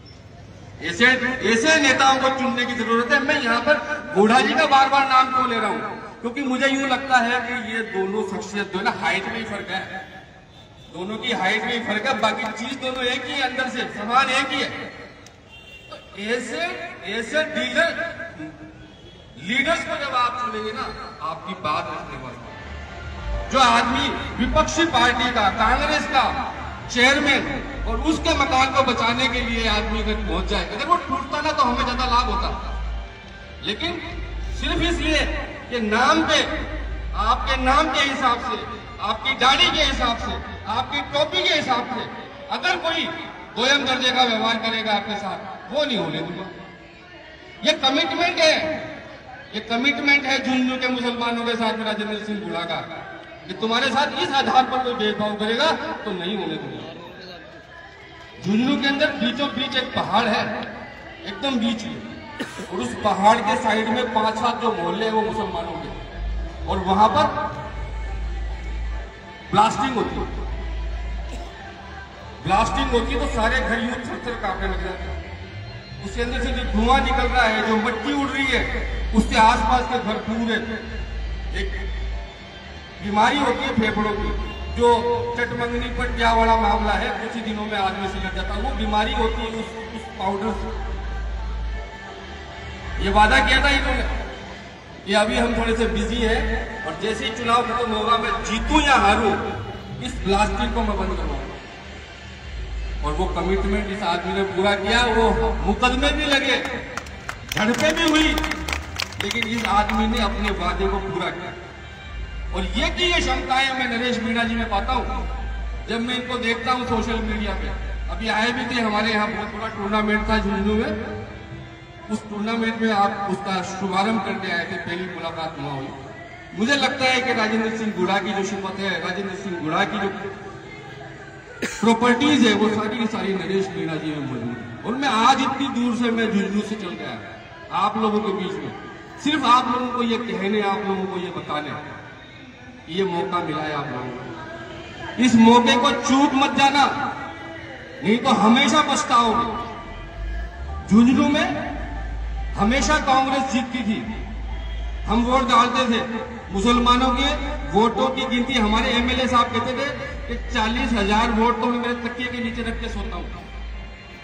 ऐसे नेताओं को चुनने की जरूरत है। मैं यहाँ पर बूढ़ा जी का बार बार नाम क्यों ले रहा हूँ? क्योंकि मुझे यूं लगता है कि ये दोनों शख्सियत जो है ना, हाइट में ही फर्क है, दोनों की हाइट में ही फर्क है, बाकी चीज दोनों एक ही है, अंदर से सामान एक ही है। तो ऐसे लीडर्स को जब आप चुनेंगे ना, आपकी बात रखने वाले, जो आदमी विपक्षी पार्टी का, कांग्रेस का चेयरमैन, और उसके मकान को बचाने के लिए आदमी अगर पहुंच जाए, अगर वो टूटता ना तो हमें ज्यादा लाभ होता, लेकिन सिर्फ इसलिए कि नाम पे, आपके नाम के हिसाब से, आपकी दाढ़ी के हिसाब से, आपकी टोपी के हिसाब से अगर कोई दोयम दर्जे का व्यवहार करेगा आपके साथ, वो नहीं होने दूंगा। ये कमिटमेंट है, ये कमिटमेंट है झुंझुनू के मुसलमानों के साथ राजेंद्र सिंह बूढ़ा का, कि तुम्हारे साथ इस आधार पर कोई भेदभाव करेगा तो नहीं होने दूंगा। झुंझुनू के अंदर बीचों बीच एक पहाड़ है, एकदम बीच में, और उस पहाड़ के साइड में 5-7 जो मोहल्ले हैं वो मुसलमानों के, और वहां पर ब्लास्टिंग होती है। ब्लास्टिंग होती है तो सारे घर यूं थर-थर कांपने लग जाते हैं। उसके अंदर से जो धुआं निकल रहा है, जो मिट्टी उड़ रही है, उससे आसपास के घर पूरे, एक बीमारी होती है फेफड़ों की, जो चटमंगनी पटिया वाला मामला है, कुछ ही दिनों में आदमी से लग जाता है, वो बीमारी होती है उस पाउडर से। ये वादा किया था इन्होंने कि अभी हम थोड़े से बिजी हैं, और जैसे ही चुनाव खत्म होगा, मैं जीतूं या हारूं, इस ब्लास्टिंग को मैं बंद करूंगा। और वो कमिटमेंट इस आदमी ने पूरा किया। वो मुकदमे भी लगे, झड़पें भी हुई, लेकिन इस आदमी ने अपने वादे को पूरा किया। और ये की ये क्षमताएं मैं नरेश मीणा जी में पाता हूँ जब मैं इनको देखता हूँ सोशल मीडिया पे। अभी आए भी थे, हमारे यहाँ बहुत बड़ा टूर्नामेंट था झुंझुनू में, उस टूर्नामेंट में आप उसका शुभारंभ करके आए थे, पहली मुलाकात वहां हुई। मुझे लगता है कि राजेंद्र सिंह बूढ़ा की जो शपथ है, राजेंद्र सिंह बूढ़ा की जो प्रॉपर्टीज है, वो सारी की सारी नरेश मीणा जी में मौजूद है। और मैं आज इतनी दूर से मैं झुंझुनू से चल गया आप लोगों के बीच में, सिर्फ आप लोगों को ये कहने, आप लोगों को ये बताने, ये मौका मिला है आप लोगों को। इस मौके को चूक मत जाना, नहीं तो हमेशा पछताओगे। झुंझुनू में हमेशा कांग्रेस जीतती थी, हम वोट डालते थे, मुसलमानों के वोटों की गिनती, हमारे एमएलए साहब कहते थे कि 40,000 वोट तो मैं मेरे तकिए के नीचे रख के सोता हूं।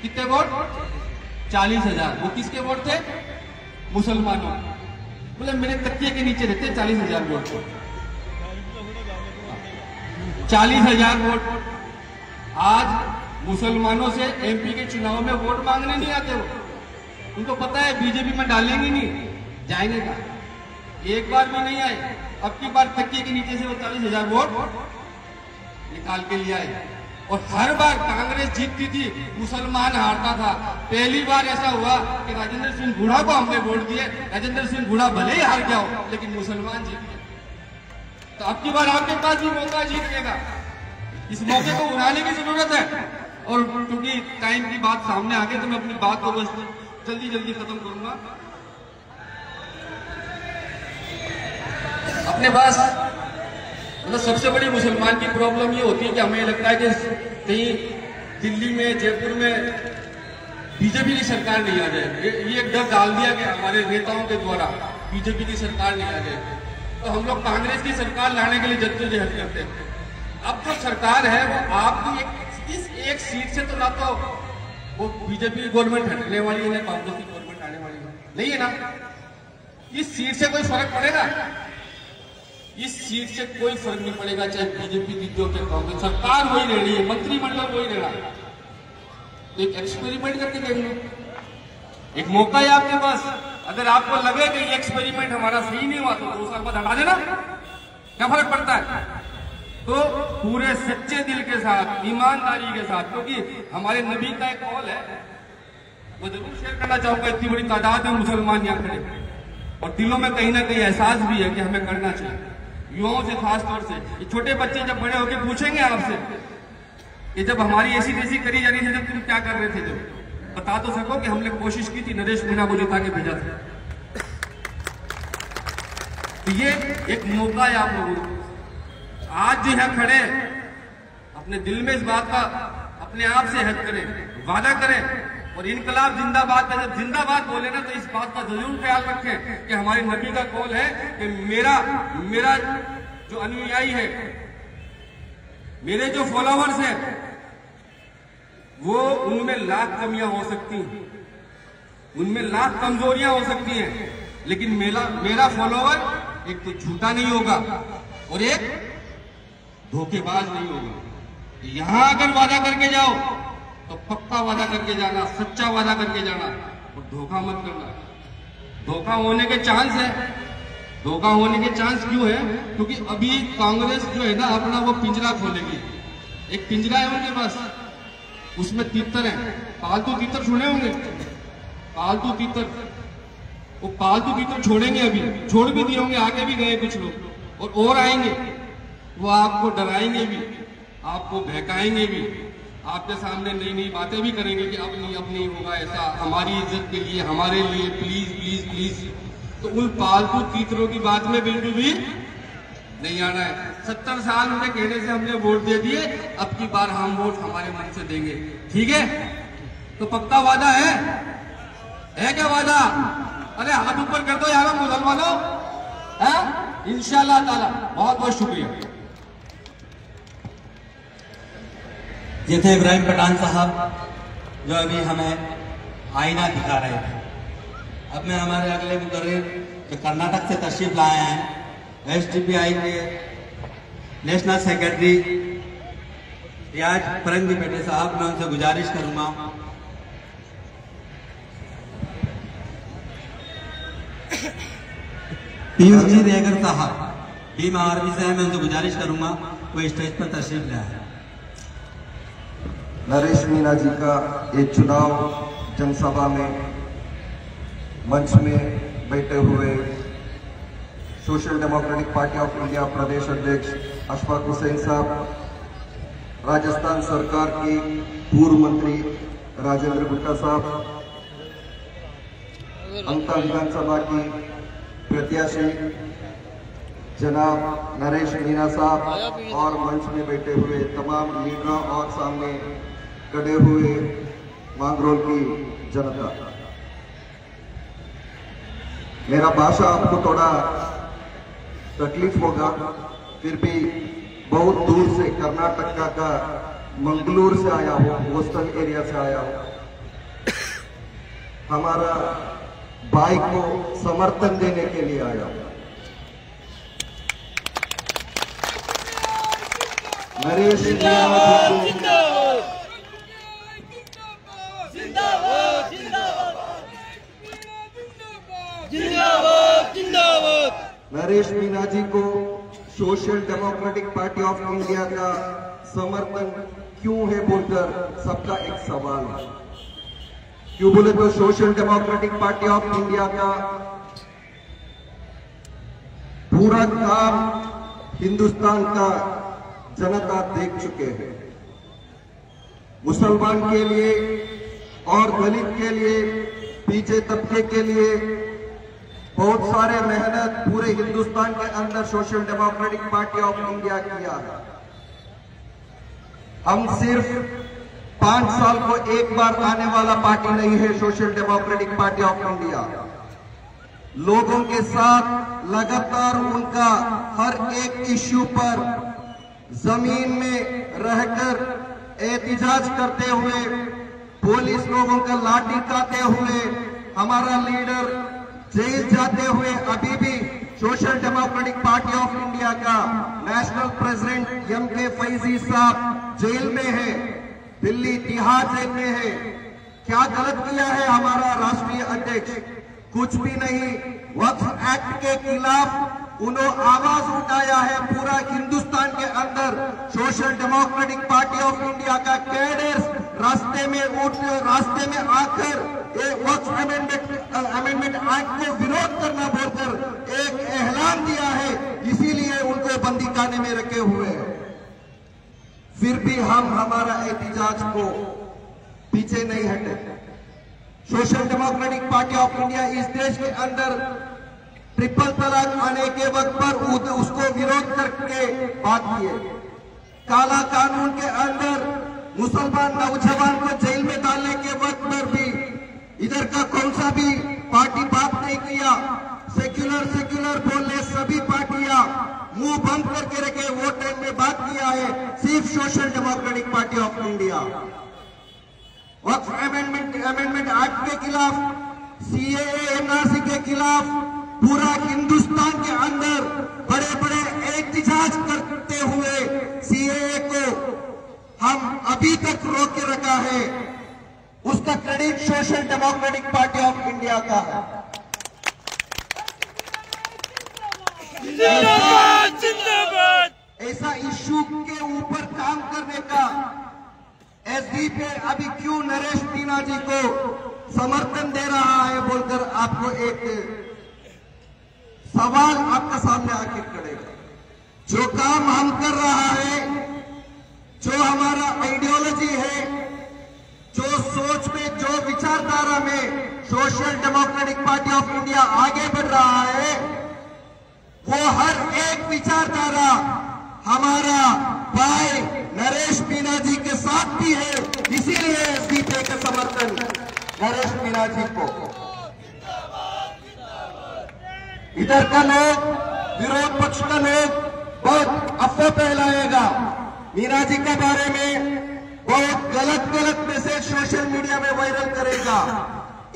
कितने वोट? 40,000। वो किसके वोट थे? मुसलमानों। बोले मेरे तकिए के नीचे रहते 40,000 वोट, 40,000 वोट। आज मुसलमानों से एमपी के चुनाव में वोट मांगने नहीं आते वो, उनको पता है बीजेपी में डालेंगे नहीं, जाएंगे का। एक बार भी नहीं आए, अब की बार तकिए के नीचे से वो 40,000 वोट निकाल के लिए आए। और हर बार कांग्रेस जीतती थी, मुसलमान हारता था। पहली बार ऐसा हुआ कि राजेंद्र सिंह गुढ़ा को हमने वोट दिए, राजेंद्र सिंह गुढ़ा भले ही हार गया हो लेकिन मुसलमान जीत गए। तो अब की बार आपके पास भी मौका जीतने का, इस मौके को उड़ाने की जरूरत है। और क्योंकि टाइम की बात सामने आ गई तो मैं अपनी बात को बस जल्दी जल्दी खत्म करूंगा। अपने पास मतलब सबसे बड़ी मुसलमान की प्रॉब्लम ये होती है कि हमें लगता है कि कहीं दिल्ली में, जयपुर में बीजेपी की सरकार नहीं आ जाए। ये एक डर डाल दिया गया हमारे नेताओं के द्वारा, बीजेपी की सरकार नहीं आ जाए। तो हम लोग कांग्रेस की सरकार लाने के लिए जद्दोजहद करते हैं। अब जो सरकार है वो आपकी इस एक सीट से तो ना तो वो बीजेपी की गवर्नमेंट हटने वाली है ना कांग्रेस की गवर्नमेंट आने वाली है, नहीं है ना। इस सीट से कोई फर्क पड़ेगा? इस सीट से कोई फर्क नहीं पड़ेगा, चाहे बीजेपी की जो कांग्रेस सरकार वही रहनी है, मंत्रिमंडल वही रहना है। तो एक एक्सपेरिमेंट करके देख लो, एक मौका है आपके पास। अगर आपको लगे कि ये एक्सपेरिमेंट हमारा सही नहीं हुआ तो 2 साल बाद हटा देना, क्या फर्क पड़ता है। तो पूरे सच्चे दिल के साथ, ईमानदारी के साथ, क्योंकि हमारे नबी का एक कौल है, वो जरूर शेयर करना चाहूंगा। इतनी बड़ी तादाद में मुसलमान यहाँ खड़े और दिलों में कहीं ना कहीं एहसास भी है कि हमें करना चाहिए, युवाओं से खास तौर से। ये छोटे बच्चे जब बड़े होकर पूछेंगे आपसे कि जब हमारी ऐसी तैसी करी जा रही थी जब तुम क्या कर रहे थे, जब बता तो सको कि हमने कोशिश की थी, नरेश मीणा को जिता के भेजा था। तो ये एक मौका है आप लोगों को। आज जो है खड़े अपने दिल में इस बात का अपने आप से हद करें, वादा करें और इनकलाब जिंदाबाद का जब जिंदाबाद बोले ना तो इस बात का जरूर ख्याल रखें कि हमारे नबी का कौल है कि मेरा जो अनुयायी है, मेरे जो फॉलोवर्स हैं, वो उनमें लाख कमियां हो सकती हैं, उनमें लाख कमजोरियां हो सकती हैं, लेकिन मेरा फॉलोवर एक तो झूठा नहीं होगा और एक धोखेबाज नहीं होगा। यहां अगर वादा करके जाओ तो पक्का वादा करके जाना, सच्चा वादा करके जाना और धोखा मत करना। धोखा होने के चांस है। धोखा होने के चांस क्यों है? क्योंकि अभी कांग्रेस जो है ना अपना वो पिंजरा खोलेगी। एक पिंजरा है उनके पास, उसमें तीतर है, पालतू तीतर सुने होंगे, पालतू तीतर। वो पालतू तीतर छोड़ेंगे, अभी छोड़ भी दिए होंगे, आगे भी गए कुछ लोग और आएंगे। वो आपको डराएंगे भी, आपको बहकाएंगे भी, आपके सामने नई नई बातें भी करेंगे कि अब नहीं होगा ऐसा, हमारी इज्जत के लिए, हमारे लिए, प्लीज प्लीज प्लीज। तो उन पालतू तीतरों की बात में बिल्कुल भी नहीं आना है। 70 साल उनके कहने से हमने वोट दे दिए, अब की बार हम वोट हमारे मन से देंगे, ठीक है? तो पक्का वादा है क्या वादा? अरे हाथ ऊपर कर दो यार मुसलमानों, है इंशाल्लाह ताला। बहुत बहुत शुक्रिया। ये थे इब्राहिम पठान साहब जो अभी हमें आईना दिखा रहे थे। अब मैं हमारे अगले मुकर्रिर जो कर्नाटक से तशरीफ लाए हैं, SDPI के नेशनल सेक्रेटरी रियाज फरंगीपेटे साहब, मैं उनसे गुजारिश करूंगा पीयूष जी रेगर साहब भीम आर्मी से हैं, मैं उनसे गुजारिश करूंगा वो स्टेज पर तशरीफ लाए। नरेश मीणा जी का ये चुनाव जनसभा में मंच में बैठे हुए social democratic party of India प्रदेश अध्यक्ष अशफाक हुसैन साहब, राजस्थान सरकार की पूर्व मंत्री राजेंद्र गुप्ता साहब, अंता विधानसभा की प्रत्याशी जनाब नरेश मीणा साहब और मंच में बैठे हुए तमाम लीडरों और सामने खड़े हुए मांगरोल की जनता। मेरा भाषा आपको थोड़ा तकलीफ होगा, फिर भी बहुत दूर से कर्नाटक का मंगलूर से आया हूँ, कोस्टल एरिया से आया हूँ। हमारा भाई को समर्थन देने के लिए आया हूँ। नरेश नरेश मीना जी को social democratic party of India का समर्थन क्यों है बोलकर सबका एक सवाल है। क्यों बोले तो social democratic party of India का पूरा काम हिंदुस्तान का जनता देख चुके हैं। मुसलमान के लिए और दलित के लिए, पीछे तबके के लिए बहुत सारे मेहनत पूरे हिंदुस्तान के अंदर social democratic party of India किया है। हम सिर्फ 5 साल को एक बार आने वाला पार्टी नहीं है social democratic party of India. लोगों के साथ लगातार उनका हर एक इश्यू पर जमीन में रहकर एहतिजाज करते हुए, पुलिस लोगों का लाठी खाते हुए, हमारा लीडर जेल जाते हुए, अभी भी social democratic party of India का नेशनल प्रेसिडेंट एम.के. फैजी साहब जेल में है, दिल्ली तिहाड़ जेल में है। क्या गलत किया है हमारा राष्ट्रीय अध्यक्ष? कुछ भी नहीं। वक्फ एक्ट के खिलाफ उन्होंने आवाज उठाया है। पूरा हिंदुस्तान के अंदर social democratic party of India का कैडर्स रास्ते में आकर वक्फ अमेंडमेंट एक्ट को विरोध करना बोलकर एक ऐलान दिया है, इसीलिए उनको बंदी खाने में रखे हुए हैं। फिर भी हम हमारा एहतिजाज को पीछे नहीं हटे। Social democratic party of India इस देश के अंदर ट्रिपल तलाक आने के वक्त पर उसको विरोध करके बात किए। काला कानून के अंदर मुसलमान नौजवान को जेल में डालने के वक्त पर भी इधर का कौन सा भी पार्टी बात नहीं किया। सेक्युलर बोले सभी पार्टियां मुंह बंद करके रखे, वो टाइम में बात किया है सिर्फ social democratic party of India. Waqf amendment act के खिलाफ, सीएए एनआरसी के खिलाफ पूरा हिंदुस्तान के अंदर बड़े बड़े एहतिजाज करते हुए सीएए को हम अभी तक रोक के रखा है। उसका credit social democratic party of India का है। ऐसा इश्यू के ऊपर काम करने का एसडीपी अभी क्यों नरेश मीना जी को समर्थन दे रहा है बोलकर आपको एक सवाल आपके सामने आके खड़ेगा। जो काम हम कर रहा है, जो हमारा आइडियोलॉजी है, जो सोच में, जो विचारधारा में social democratic party of India आगे बढ़ रहा है, वो हर एक विचारधारा हमारा भाई नरेश मीना जी के साथ भी है। इसीलिए एसडीपी का समर्थन नरेश मीना जी को। इधर का लोग, विरोध पक्ष का लोग बहुत अफवाह फैलाएगा, मीना जी के बारे में बहुत गलत मैसेज सोशल मीडिया में वायरल करेगा।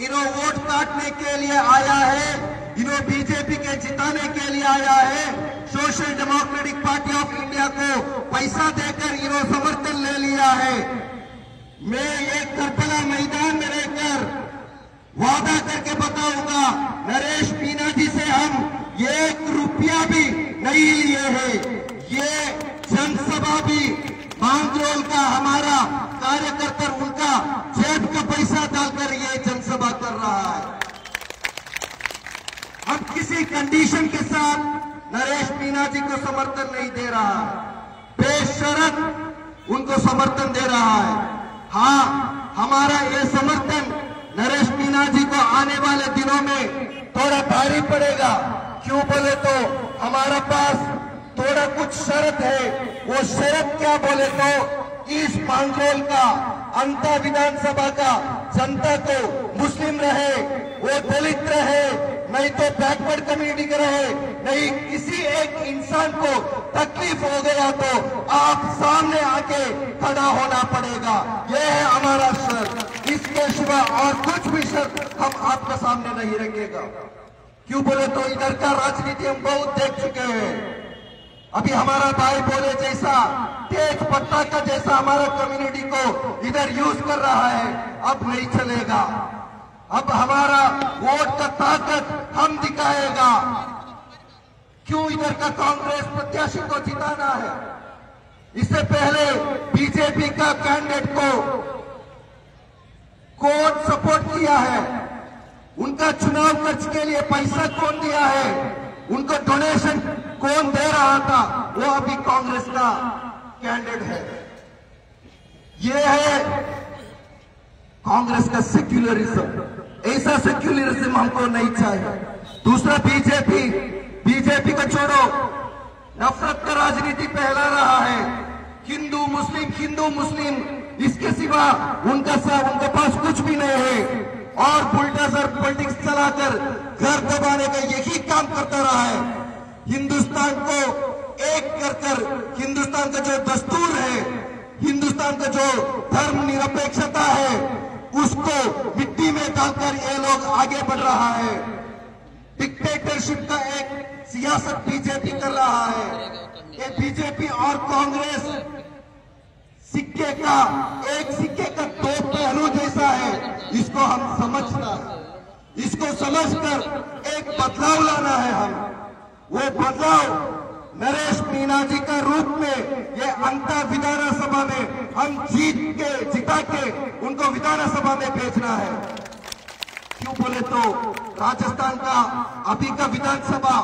इन्हों वोट काटने के लिए आया है, इन्हों बीजेपी के जिताने के लिए आया है। Social democratic party of India को पैसा देकर इन्हों समर्थन ले लिया है। मैं एक करबला मैदान में रहकर वादा करके बताऊंगा, नरेश मीना जी से हम 1 रुपया भी नहीं लिए हैं। ये जनसभा भी मांगरोल का हमारा कार्यकर्ता उनका जेब का पैसा डालकर ये जनसभा कर रहा है। हम किसी कंडीशन के साथ नरेश मीना जी को समर्थन नहीं दे रहा है, बेशर्त उनको समर्थन दे रहा है। हाँ, हमारा ये समर्थन नरेश मीना जी को आने वाले दिनों में थोड़ा भारी पड़ेगा। क्यों बोले तो हमारा पास थोड़ा कुछ शर्त है। वो शर्त क्या बोले तो इस मांगरोल का अंतर विधानसभा का जनता को मुस्लिम रहे, वो दलित रहे, नहीं तो बैकवर्ड कम्युनिटी का रहे, नहीं किसी एक इंसान को तकलीफ हो गया तो आप सामने आके खड़ा होना पड़ेगा। यह है हमारा शर्त। इसके सिवा और कुछ भी शर्त हम आपके सामने नहीं रखेगा। क्यों बोले तो इधर का राजनीति हम बहुत देख चुके हैं। अभी हमारा भाई बोले जैसा तेज पत्ता का जैसा हमारा कम्युनिटी को इधर यूज कर रहा है, अब नहीं चलेगा। अब हमारा वोट का ताकत हम दिखाएगा। क्यों इधर का कांग्रेस प्रत्याशी को जिताना है? इससे पहले बीजेपी का कैंडिडेट को कौन सपोर्ट किया है? उनका चुनाव खर्च के लिए पैसा कौन दिया है? उनको डोनेशन कौन दे रहा था? वो अभी कांग्रेस का कैंडिडेट है। ये है कांग्रेस का सेक्युलरिज्म। ऐसा सेक्युलरिज्म हमको नहीं चाहिए। दूसरा बीजेपी को छोड़ो, नफरत का राजनीति फैला रहा है। हिंदू मुस्लिम इसके सिवा उनके पास कुछ भी नहीं है और बुलडोजर पॉलिटिक्स चलाकर घर दबाने का यही काम करता रहा है। हिंदुस्तान को एक कर हिंदुस्तान का जो दस्तूर है, हिंदुस्तान का जो धर्मनिरपेक्षता है, उसको मिट्टी में डालकर ये लोग आगे बढ़ रहा है। डिक्टेटरशिप का एक सियासत बीजेपी कर रहा है। ये बीजेपी और कांग्रेस सिक्के का दो पहलू जैसा है। इसको हम समझना है। इसको समझकर एक बदलाव लाना है। हम वो बदलाव नरेश मीणा जी का रूप में ये अंतर विधानसभा में हम जिता के उनको विधानसभा में भेजना है। क्यों बोले तो राजस्थान का अभी का विधानसभा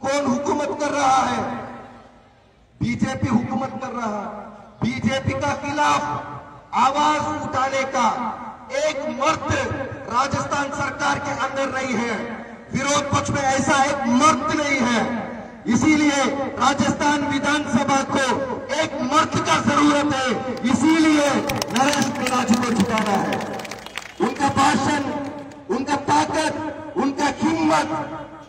कौन हुकूमत कर रहा है? बीजेपी हुकूमत कर रहा है। बीजेपी का खिलाफ आवाज उठाने का एक मर्द राजस्थान सरकार के अंदर नहीं है। विरोध पक्ष में ऐसा एक मर्द नहीं है। इसीलिए राजस्थान विधानसभा को एक मर्द का जरूरत है। इसीलिए नरेश मीणा जी को जिताना है। उनका भाषण, उनका ताकत, उनका हिम्मत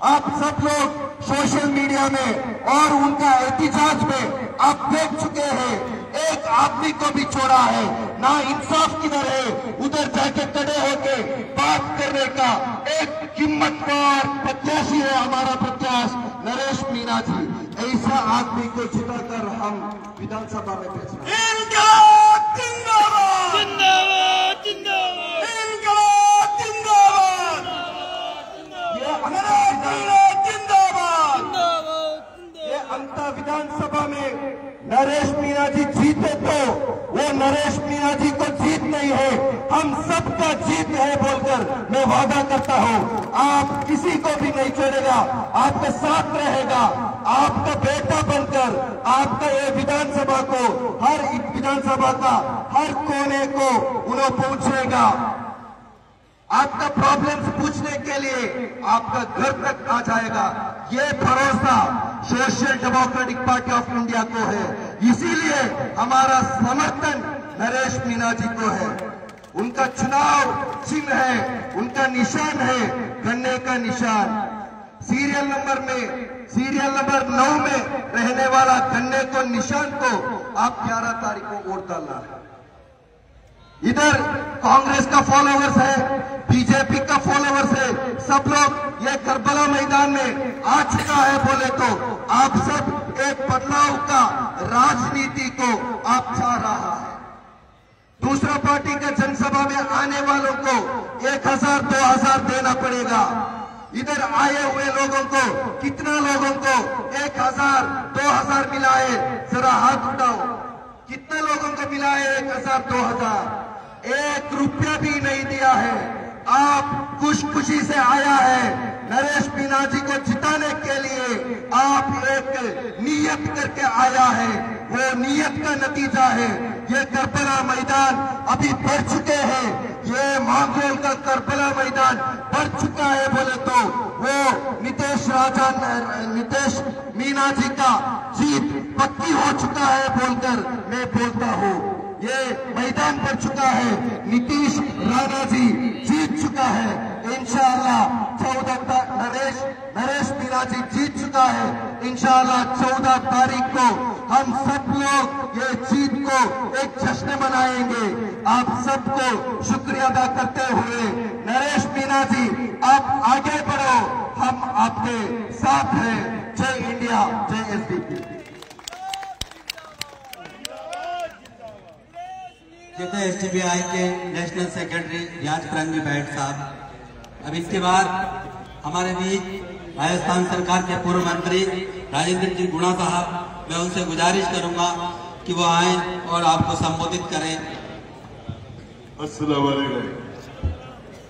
आप सब लोग सोशल मीडिया में और उनका एहतजाज में आप देख चुके हैं। एक आदमी को भी छोड़ा है ना। इंसाफ किधर है? उधर जाके खड़े होके बात करने का एक हिम्मतवार प्रत्याशी है हमारा प्रत्याशी नरेश मीणा जी। ऐसा आदमी को जिताकर हम विधानसभा में भेजना। इनकलाब जिंदाबाद, जिंदाबाद, जिंदाबाद, इनकलाब जिंदाबाद, ये नरेश मीणा जिंदाबाद। ये अंतर विधानसभा में नरेश मीणा जी जीते तो वो नरेश मीणा जी को जीत नहीं है, हम सबका जीत है बोलकर मैं वादा करता हूं। आप किसी को भी नहीं छोड़ेगा, आपके साथ रहेगा। आपका बेटा बनकर आपका ये विधानसभा को, हर विधानसभा का हर कोने को उन्हें पहुंचेगा। आपका प्रॉब्लम्स पूछने के लिए आपका घर तक आ जाएगा। ये भरोसा social democratic party of India को है। इसीलिए हमारा समर्थन नरेश मीणा जी को है। उनका चुनाव चिन्ह है, उनका निशान है गन्ने का निशान। सीरियल नंबर 9 में रहने वाला गन्ने को निशान को आप 11 तारीख को वोट डालना है। इधर कांग्रेस का फॉलोवर्स है, बीजेपी का फॉलोवर्स है। सब लोग ये करबला मैदान में आ चुका है बोले तो आप सब एक बदलाव का राजनीति को आप चाह रहा है। दूसरा पार्टी का जनसभा में आने वालों को 1000 2000 देना पड़ेगा। इधर आए हुए लोगों को, कितना लोगों को 1000 2000 मिला है? जरा हाथ उठाओ। कितने लोगों को मिला है 1000 2000? 1 रुपया भी नहीं दिया है। आप खुशी से आया है नरेश मीणा जी को जिताने के लिए। आप एक नियत करके आया है, वो नियत का नतीजा है। ये करबला मैदान अभी बढ़ चुके हैं। ये मांगरोल का करबला मैदान बढ़ चुका है बोले तो वो नीतीश मीणा जी का जीत पक्की हो चुका है बोलकर मैं बोलता हूँ। ये मैदान बढ़ चुका है। नीतीश राणा जी जीत चुका है। इंशाअल्लाह 14 नरेश मीणा जी जीत चुका है। इंशाअल्लाह 14 तारीख को हम सब लोग ये जीत को एक जश्न मनाएंगे। आप सबको शुक्रिया अदा करते हुए नरेश मीणा जी आप आगे बढ़ो, हम आपके साथ हैं। जय इंडिया, जय एसडीपी। जैसे एसटीपीआई के नेशनल सेक्रेटरी रियाज फिरंगी बैठ साहब, अब इसके बाद हमारे बीच राजस्थान सरकार के पूर्व मंत्री राजेंद्र जी गुणा साहब, मैं उनसे गुजारिश करूंगा कि वो आए और आपको संबोधित करें। अस्सलाम वालेकुम,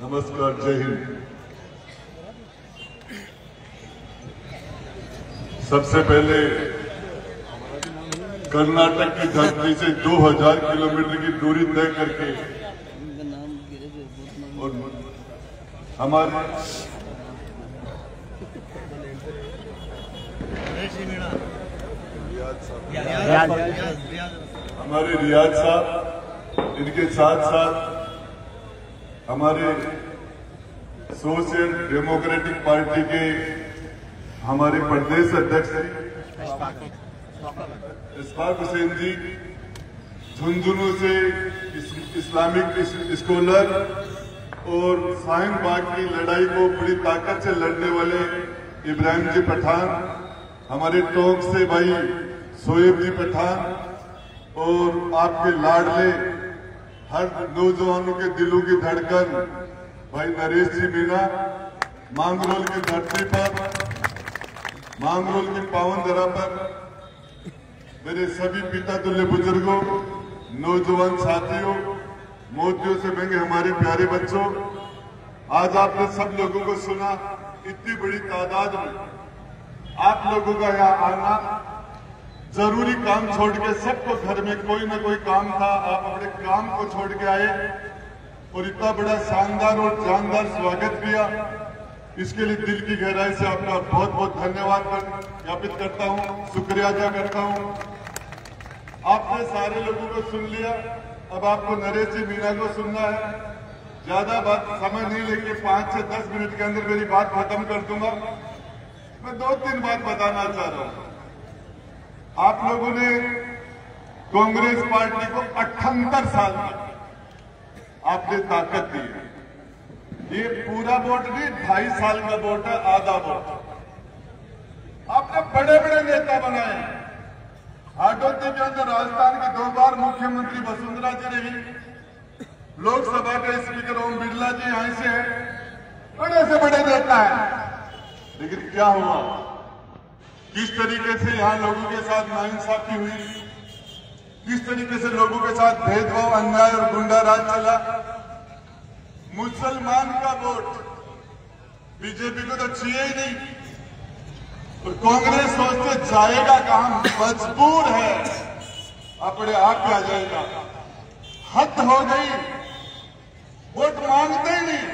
नमस्कार, जय हिंद। सबसे पहले कर्नाटक की धरती से 2000 किलोमीटर की दूरी तय करके और हमारे रियाज साहब, इनके साथ साथ हमारे सोशल डेमोक्रेटिक पार्टी के हमारे प्रदेश अध्यक्ष इशफाक हुसैन जी, झुंझुनू से इस्लामिक स्कॉलर और शाहीन बाग की लड़ाई को बड़ी ताकत से लड़ने वाले इब्राहिम जी पठान, हमारे टोंक से भाई शोएब जी पठान और आपके लाडले हर नौजवानों के दिलों की धड़कन भाई नरेश जी मीणा, मांगरोल की धरती पर, मांगरोल की पावन धरा पर मेरे सभी पिता तुल्य बुजुर्गों, नौजवान साथियों, मोतियों से महंगे हमारे प्यारे बच्चों, आज आपने सब लोगों को सुना। इतनी बड़ी तादाद में आप लोगों का यहाँ आना, जरूरी काम छोड़ के, सबको घर में कोई ना कोई काम था, आप अपने काम को छोड़ के आए और इतना बड़ा शानदार और जानदार स्वागत किया। इसके लिए दिल की गहराई से आपका बहुत बहुत धन्यवाद ज्ञापित करता हूँ, शुक्रिया अदा करता हूँ। आपने सारे लोगों को सुन लिया, अब आपको नरेश जी मीणा को सुनना है। ज्यादा बात समय नहीं लेके 5 से 10 मिनट के अंदर मेरी बात खत्म कर दूंगा। मैं 2-3 बात बताना चाह रहा हूं। आप लोगों ने कांग्रेस पार्टी को 78 साल तक आपने ताकत दी है। ये पूरा वोट नहीं, 2.5 साल का वोट है, आधा वोट। आपने बड़े बड़े नेता बनाए। हाडोती के अंदर राजस्थान की 2 बार मुख्यमंत्री वसुंधरा जी रही, लोकसभा के स्पीकर ओम बिरला जी यहीं से है, बड़े से बड़े नेता है। लेकिन क्या हुआ, किस तरीके से यहाँ लोगों के साथ नाइंसाफी हुई, किस तरीके से लोगों के साथ भेदभाव, अन्याय और गुंडा राज चला। मुसलमान का वोट बीजेपी को तो चाहिए ही नहीं, और कांग्रेस सोचते जाएगा कहां, मजबूर है, अपने आप आ जाएगा। हद हो गई, वोट मांगते ही नहीं।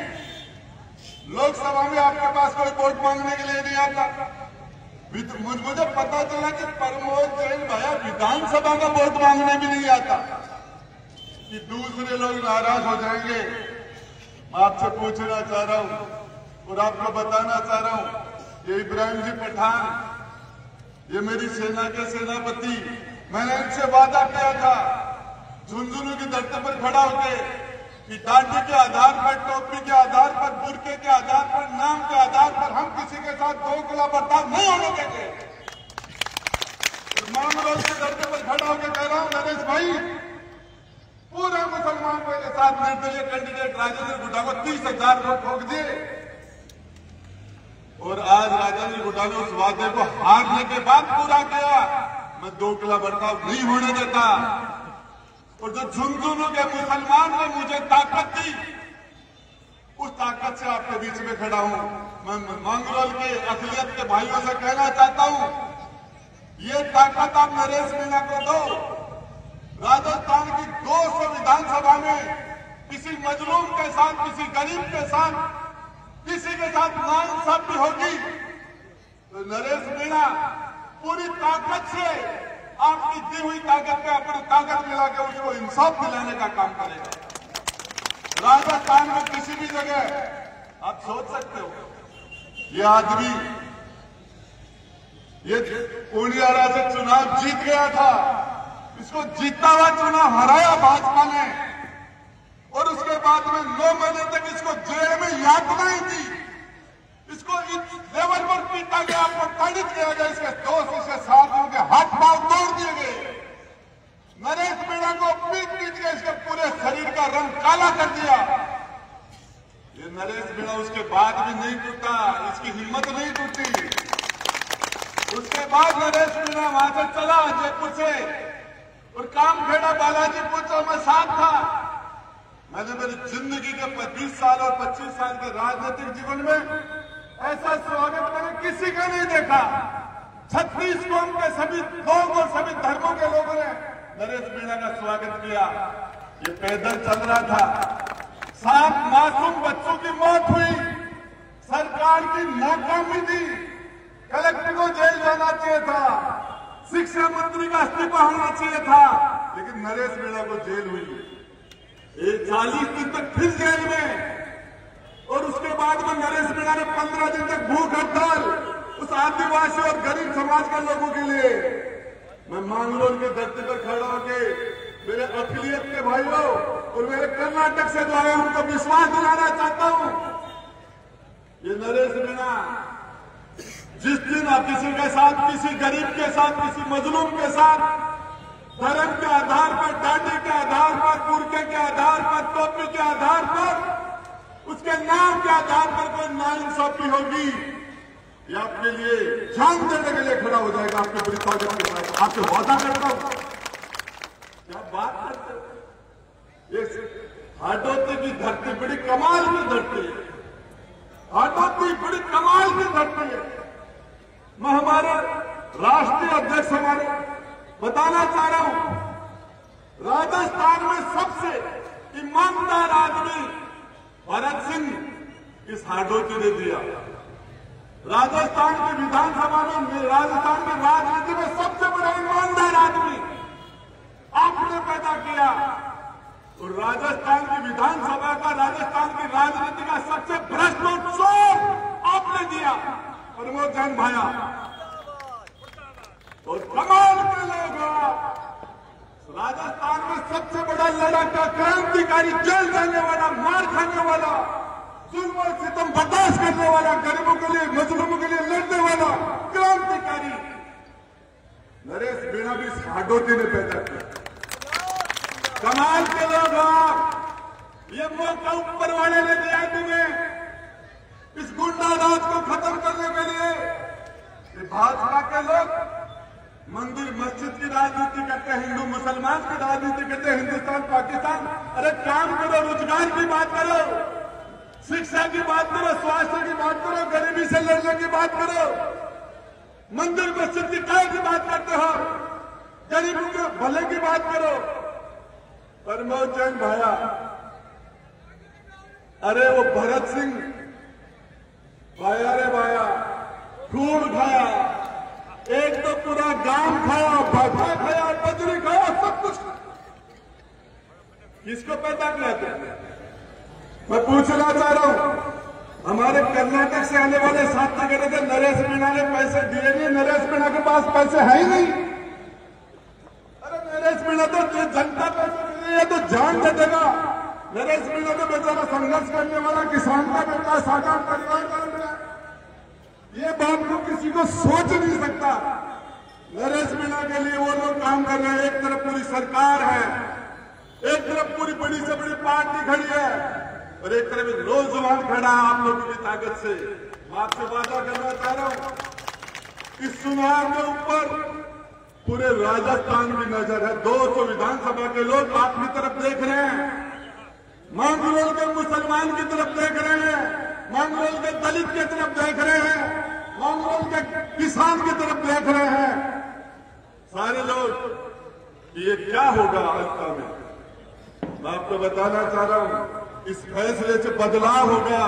लोकसभा में आपके पास कोई वोट मांगने के लिए नहीं आता। मुझे पता चला कि प्रमोद जैन भैया विधानसभा का वोट मांगने भी नहीं आता, कि दूसरे लोग नाराज हो जाएंगे। मैं आपसे पूछना चाह रहा हूं और आपको बताना चाह रहा हूं, ये इब्राहिम जी पठान, ये मेरी सेना के सेनापति, मैंने इनसे वादा किया था झुंझुनू की धरती पर खड़ा होकर कि दाढ़ी के आधार पर, टोपी के आधार पर, बुरके के आधार पर, नाम के आधार पर हम किसी के साथ दोगला बर्ताव नहीं होने देंगे। मांगरोल की धरती पर खड़ा होकर कह रहा हूं, नरेश भाई, पूरा मुसलमान के साथ निर्दलीय कैंडिडेट राजेंद्र गुड्डा को 30,000 वोट ठोक दिए, और आज राजेंद्र गुड्डा ने उस वादे को हारने के बाद पूरा किया। मैं दोगला बर्ताव नहीं होने देता। और जो झुंझुनू के मुसलमान ने मुझे ताकत दी, उस ताकत से आपके बीच में खड़ा हूं। मैं मांगरोल के अखिलियत के भाइयों से कहना चाहता हूं, ये ताकत आप नरेश मीणा को दो। राजस्थान की 200 विधानसभा में किसी मजलूम के साथ, किसी गरीब के साथ, किसी के साथ नाइंसाफी होगी तो नरेश मीणा पूरी ताकत से आपकी दी हुई ताकत पे अपनी ताकत मिला के उसको इंसाफ दिलाने का काम करेगा। राजस्थान में किसी भी जगह आप सोच सकते हो, ये आदमी ये पूर्णियारा से चुनाव जीत गया था, इसको जीता हुआ चुनाव हराया भाजपा ने, और उसके बाद में 9 महीने तक इसको जेल में यातनाएं दी, इसको इस लेवल पर पीटा गया, आपको ताड़ित किया गया, इसके दोस्त, इसके साथियों के हाथ पांव तोड़ दिए गए। नरेश मीणा को पीट के इसके पूरे शरीर का रंग काला कर दिया। ये नरेश मीणा उसके बाद भी नहीं टूटा, इसकी हिम्मत नहीं टूटी। उसके बाद नरेश मीणा वहां से चला जयपुर से और कामखेड़ा बालाजीपुर से मैं साथ था। मैंने मेरी जिंदगी के 20 साल और 25 साल के राजनीतिक जीवन में ऐसा स्वागत मैंने किसी का नहीं देखा। 36 कौम के सभी लोग और सभी धर्मों के लोगों ने नरेश मीणा का स्वागत किया। ये पैदल चल रहा था, 7 मासूम बच्चों की मौत हुई, सरकार की नाकामी थी, कलेक्टर को जेल जाना चाहिए था, शिक्षा मंत्री का इस्तीफा होना चाहिए था, लेकिन नरेश मीणा को जेल हुई। 40 दिन तक फिर जेल में, और उसके बाद में नरेश मीणा ने 15 दिन तक भूख हड़ताल उस आदिवासी और गरीब समाज के लोगों के लिए। मैं मांगलोर की धरती पर खड़ा होके मेरे अखिलियत के भाइयों और मेरे कर्नाटक से जो आए उनको विश्वास दिलाना चाहता हूं, ये नरेश मीणा जिस दिन आप किसी के साथ, किसी गरीब के साथ, किसी मजलूम के साथ धर्म के आधार पर, दाढ़ी के आधार पर, कुर्ते के आधार पर, टोपी के आधार पर, उसके नाम के आधार पर कोई नाइंसाफी होगी, ये आपके लिए जान देने के लिए खड़ा हो जाएगा, आपके बड़ी ताकत के साथ। आपसे वादा करता हूं। क्या बात करते हो? ये हाडोती की धरती बड़ी कमाल की धरती है। हाडोती बड़ी कमाल की धरती है। मैं हमारे राष्ट्रीय अध्यक्ष हमारे बताना चाह रहा हूं, राजस्थान में सबसे ईमानदार आदमी भरत सिंह इस हाडोती ने दिया। राजस्थान की विधानसभा में, राजस्थान की राजनीति में सबसे बड़ा ईमानदार आदमी आपने पैदा किया, और राजस्थान की विधानसभा का, राजस्थान की राजनीति का सबसे भ्रष्ट और चोर आपने दिया, प्रमोद जैन भाया। और कमाल के लोग, राजस्थान में सबसे बड़ा लड़ाका, क्रांतिकारी, जेल जाने वाला, मार खाने वाला, जुल्म और सितम बर्दाश्त करने वाला, गरीबों के लिए, मजलूमों के लिए लड़ने वाला क्रांतिकारी नरेश मीणा भी इस हाडोती ने पैदा किया। कमाल के लोग, ये मौका ऊपर वाले ने दिया तुम्हें इस गुंडा राज को खत्म करने के लिए। ये भाजपा के लोग मंदिर मस्जिद की राजनीति करते हैं, हिंदू मुसलमान की राजनीति करते हैं, हिंदुस्तान पाकिस्तान। अरे काम करो, रोजगार की बात करो, शिक्षा की बात करो, स्वास्थ्य की बात करो, गरीबी से लड़ने की बात करो। मंदिर मस्जिद की काय की बात करते हो, गरीबों के भले की बात करो। प्रमोद जैन भाया, अरे वो भरत सिंह भाया रे भाया, खून खाया, एक तो पूरा गांव खाया, भाटा खाया, बजरी खाया, सब कुछ किसको पैदा किया था? मैं पूछना चाह रहा हूं, हमारे कर्नाटक से आने वाले साथी कह रहे थे नरेश मीणा ने पैसे दिए नहीं, नरेश मीणा के पास पैसे है ही नहीं। अरे नरेश मीणा तो जनता पैसे ये तो जान दे देगा। नरेश मीणा तो बेचारा संघर्ष करने वाला किसान का बेटा, साधारण परिवार का बेटा, ये बात को किसी को सोच नहीं सकता। नरेश मीणा के लिए वो लोग काम कर रहे हैं। एक तरफ पूरी सरकार है, एक तरफ पूरी बड़ी से बड़ी पार्टी खड़ी है, और एक तरफ एक नौजवान खड़ा है आप लोगों की ताकत से। मैं आपसे वादा करना चाह रहा हूं, इस चुनाव के ऊपर पूरे राजस्थान की नजर है। 200 विधानसभा के लोग आपकी तरफ देख रहे हैं, मांगरोल के मुसलमान की तरफ देख रहे हैं, मांगरोल के दलित की तरफ देख रहे हैं, मांगरोल के किसान की तरफ देख रहे हैं। सारे लोग ये क्या होगा आस्था में, मैं आपको बताना चाह रहा हूं, इस फैसले से बदलाव होगा,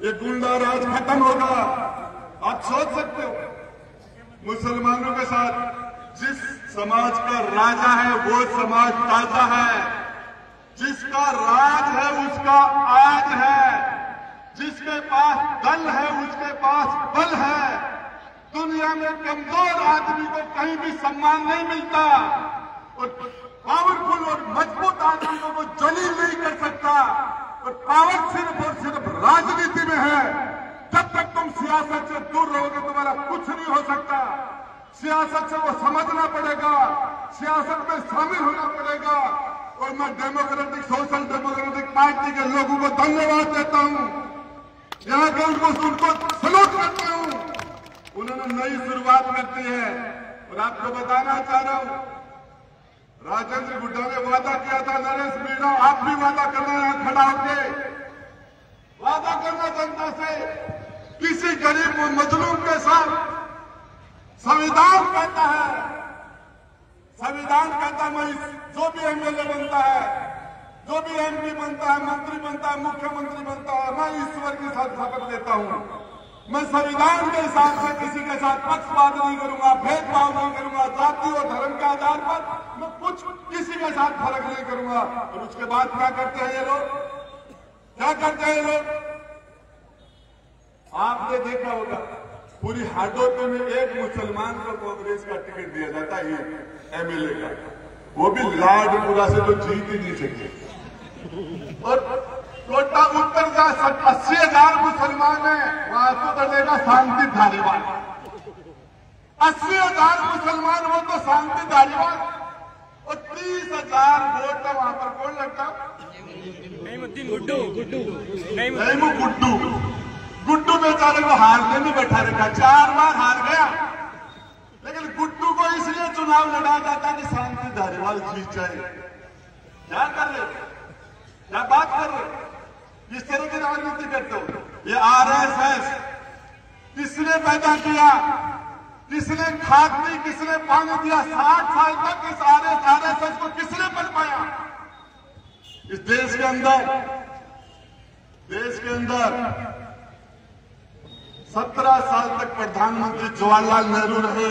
ये गुंडा राज खत्म होगा। आप सोच सकते हो, मुसलमानों के साथ जिस समाज का राजा है वो समाज ताजा है, जिसका राज है उसका आज है, जिसके पास दल है उसके पास बल है। दुनिया में कमजोर आदमी को कहीं भी सम्मान नहीं मिलता, और पावरफुल और मजबूत आदमियों को जलील नहीं कर सकता। और पावर सिर्फ और सिर्फ राजनीति में है। जब तक तुम सियासत से दूर रहोगे तुम्हारा कुछ नहीं हो सकता। सियासत से वो समझना पड़ेगा, सियासत में शामिल होना पड़ेगा। और मैं डेमोक्रेटिक सोशल डेमोक्रेटिक पार्टी के लोगों को धन्यवाद देता हूं, यहाँ के उनको सलूट करता हूं। उन्होंने नई शुरुआत करती है। और आपको बताना चाह रहा हूं, राजेंद्र गुड्डा ने वादा किया था, नरेश मीणा आप भी वादा करना, यहां खड़ा होके वादा करना जनता से, किसी गरीब मजलूम के साथ। संविधान कहता है, संविधान कहता है, मैं जो भी एमएलए बनता है, जो भी एमपी बनता है, मंत्री बनता है, मुख्यमंत्री बनता है, मैं ईश्वर के साथ शपथ लेता हूं, मैं संविधान के हिसाब से किसी के साथ पक्षपात नहीं करूंगा, भेदभाव नहीं करूंगा, जाति और धर्म के आधार पर मैं कुछ किसी के साथ फर्क नहीं करूंगा। और उसके बाद क्या करते हैं ये लोग, क्या करते हैं ये लोग? आपने देखा होगा पूरी हाडोपे में एक मुसलमान को कांग्रेस का टिकट दिया जाता है एमएलए का, वो भी लाडपुरा से तो जीत ही नहीं सकते। और कोटा उत्तर का 80,000 मुसलमान है, वहां तो डरेगा शांति धारीवाल। 80,000 मुसलमान हो तो शांति धारीवाल, और 30,000 वोट है वहां पर कौन लगता? गुड्डू बेचारे को हारने में बैठा रखा, 4 बार हार गया, लेकिन गुड्डू को इसलिए चुनाव लड़ा जाता कि शांति धारीवाल जीत जाए। क्या कर रहे, क्या बात कर रहे, किस तरह की राजनीति करते हो? ये आरएसएस किसने पैदा किया, किसने खाद दी, किसने पानी दिया? 60 साल तक इस आरएसएस को किसने बन पाया? इस देश के अंदर 17 साल तक प्रधानमंत्री जवाहरलाल नेहरू रहे,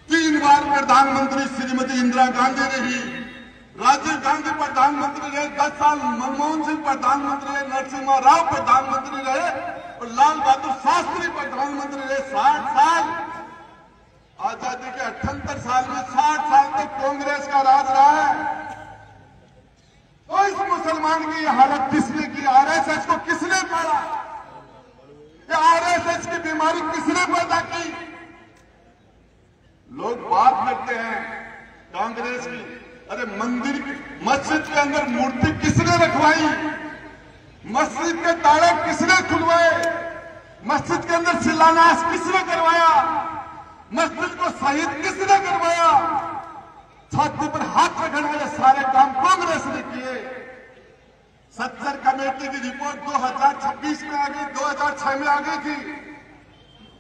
3 बार प्रधानमंत्री श्रीमती इंदिरा गांधी रही, राजीव गांधी प्रधानमंत्री रहे, 10 साल मनमोहन सिंह प्रधानमंत्री रहे, नरसिम्हा राव प्रधानमंत्री रहे, और लाल बहादुर शास्त्री प्रधानमंत्री रहे। 60 साल, आजादी के 78 साल में 60 साल तक कांग्रेस का राज रहा है। तो इस मुसलमान की हालत किसने की? आरएसएस को किसने पाला? आरएसएस की बीमारी किसने पैदा की? लोग बात करते हैं कांग्रेस की, अरे मंदिर मस्जिद के अंदर मूर्ति किसने रखवाई? मस्जिद के ताले किसने खुलवाए? मस्जिद के अंदर शिलान्यास किसने करवाया? मस्जिद को शहीद किसने करवाया? छाती पर हाथ रखने वाले सारे काम कांग्रेस ने किए। सत्तर कमेटी की रिपोर्ट 2026 में आ गई, 2006 में आ गई थी,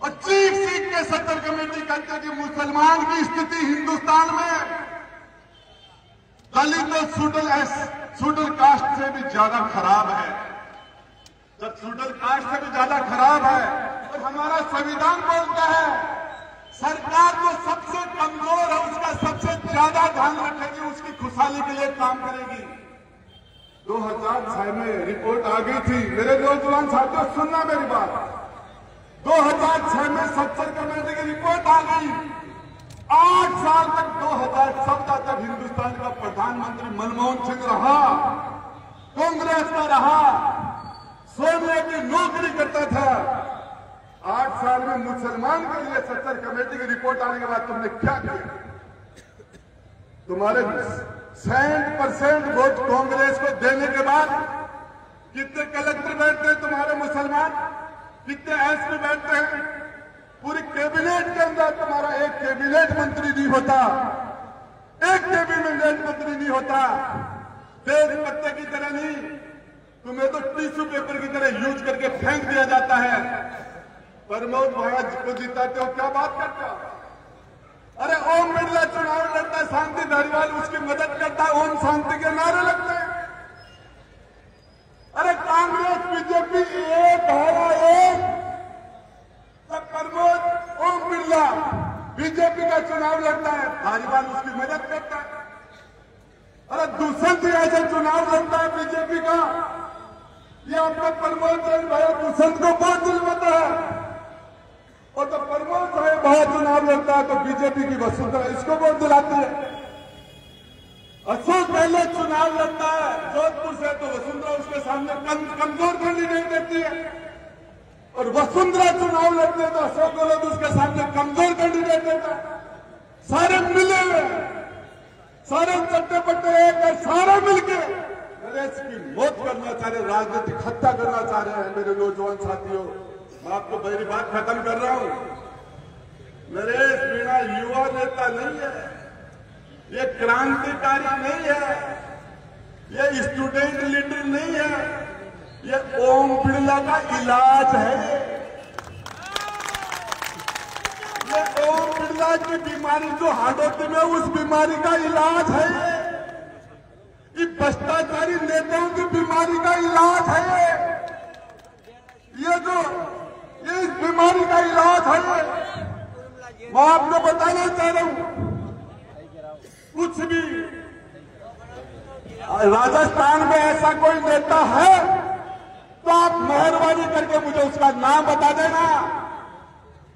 और चीख सीख के 70 कमेटी कहते कि मुसलमान की स्थिति हिंदुस्तान में दलित और शेड्यूल कास्ट से भी ज्यादा खराब है। जब शेड्यूल कास्ट से भी ज्यादा खराब है, और हमारा संविधान बोलता है सरकार जो सबसे कमजोर है उसका सबसे ज्यादा ध्यान रखेगी, उसकी खुशहाली के लिए काम करेगी। 2006 में रिपोर्ट आ गई थी, मेरे नौजवान साथियों सुनना मेरी बात, 2006 में 70 कमेटी की रिपोर्ट आ गई। 8 साल तक 2014 तक हिंदुस्तान का प्रधानमंत्री मनमोहन सिंह रहा, कांग्रेस का रहा, सोने की नौकरी करता था। 8 साल में मुसलमान के लिए 70 कमेटी की रिपोर्ट आने के बाद तुमने क्या किया? तुम्हारे 60% वोट कांग्रेस को देने के बाद कितने कलेक्टर बैठते हैं तुम्हारे मुसलमान, कितने एसपी बैठते हैं? पूरी कैबिनेट के अंदर तुम्हारा एक कैबिनेट मंत्री नहीं होता, एक कैबिनेट मंत्री नहीं होता। तेज पत्ते की तरह नहीं, तुम्हें तो टिश्यू पेपर की तरह यूज करके फेंक दिया जाता है। प्रमोद महाराज को जिताते हो, क्या बात करते हो? अरे ओम बिरला चुनाव लड़ता है, शांति धारीवाल उसकी मदद करता है, ओम शांति के नारे लगते हैं। अरे कांग्रेस बीजेपी एक है, एक तब प्रमोद ओम बिरला बीजेपी का चुनाव लड़ता है, धारीवाल उसकी मदद करता है। अरे दुष्यंत ऐसे चुनाव लड़ता है बीजेपी का, ये अपना प्रमोद भाई दुष्यंत को बहुत दिलवाता है, और तो प्रमोद साहब बहुत चुनाव लड़ता है तो बीजेपी की वसुंधरा इसको वोट दिलाती है। अशोक गहलोत चुनाव लड़ता है जोधपुर से तो वसुंधरा उसके सामने कमजोर कैंडिडेट देती है, और वसुंधरा चुनाव लड़ते हैं तो अशोक गहलोत उसके सामने कमजोर कैंडिडेट देता है। सारे मिले हुए, सारे चट्टे पट्टे एक है, सारे मिलके नरेश की मौत करना चाह रहे, राजनीतिक हत्या करना चाह रहे हैं। मेरे नौजवान साथियों, मैं आपको मेरी बात खत्म कर रहा हूं। नेता नहीं है, ये क्रांतिकारी नहीं है, ये स्टूडेंट लीडर नहीं है, ये ओम बिरला का इलाज है। ये ओम बिरला की बीमारी जो हार्ट में, उस बीमारी का इलाज है। ये भ्रष्टाचारी नेताओं की बीमारी का इलाज है। ये इस बीमारी का इलाज है। मैं आपको बताना चाह रहा हूं, कुछ भी राजस्थान में ऐसा कोई नेता है तो आप मेहरबानी करके मुझे उसका नाम बता देना।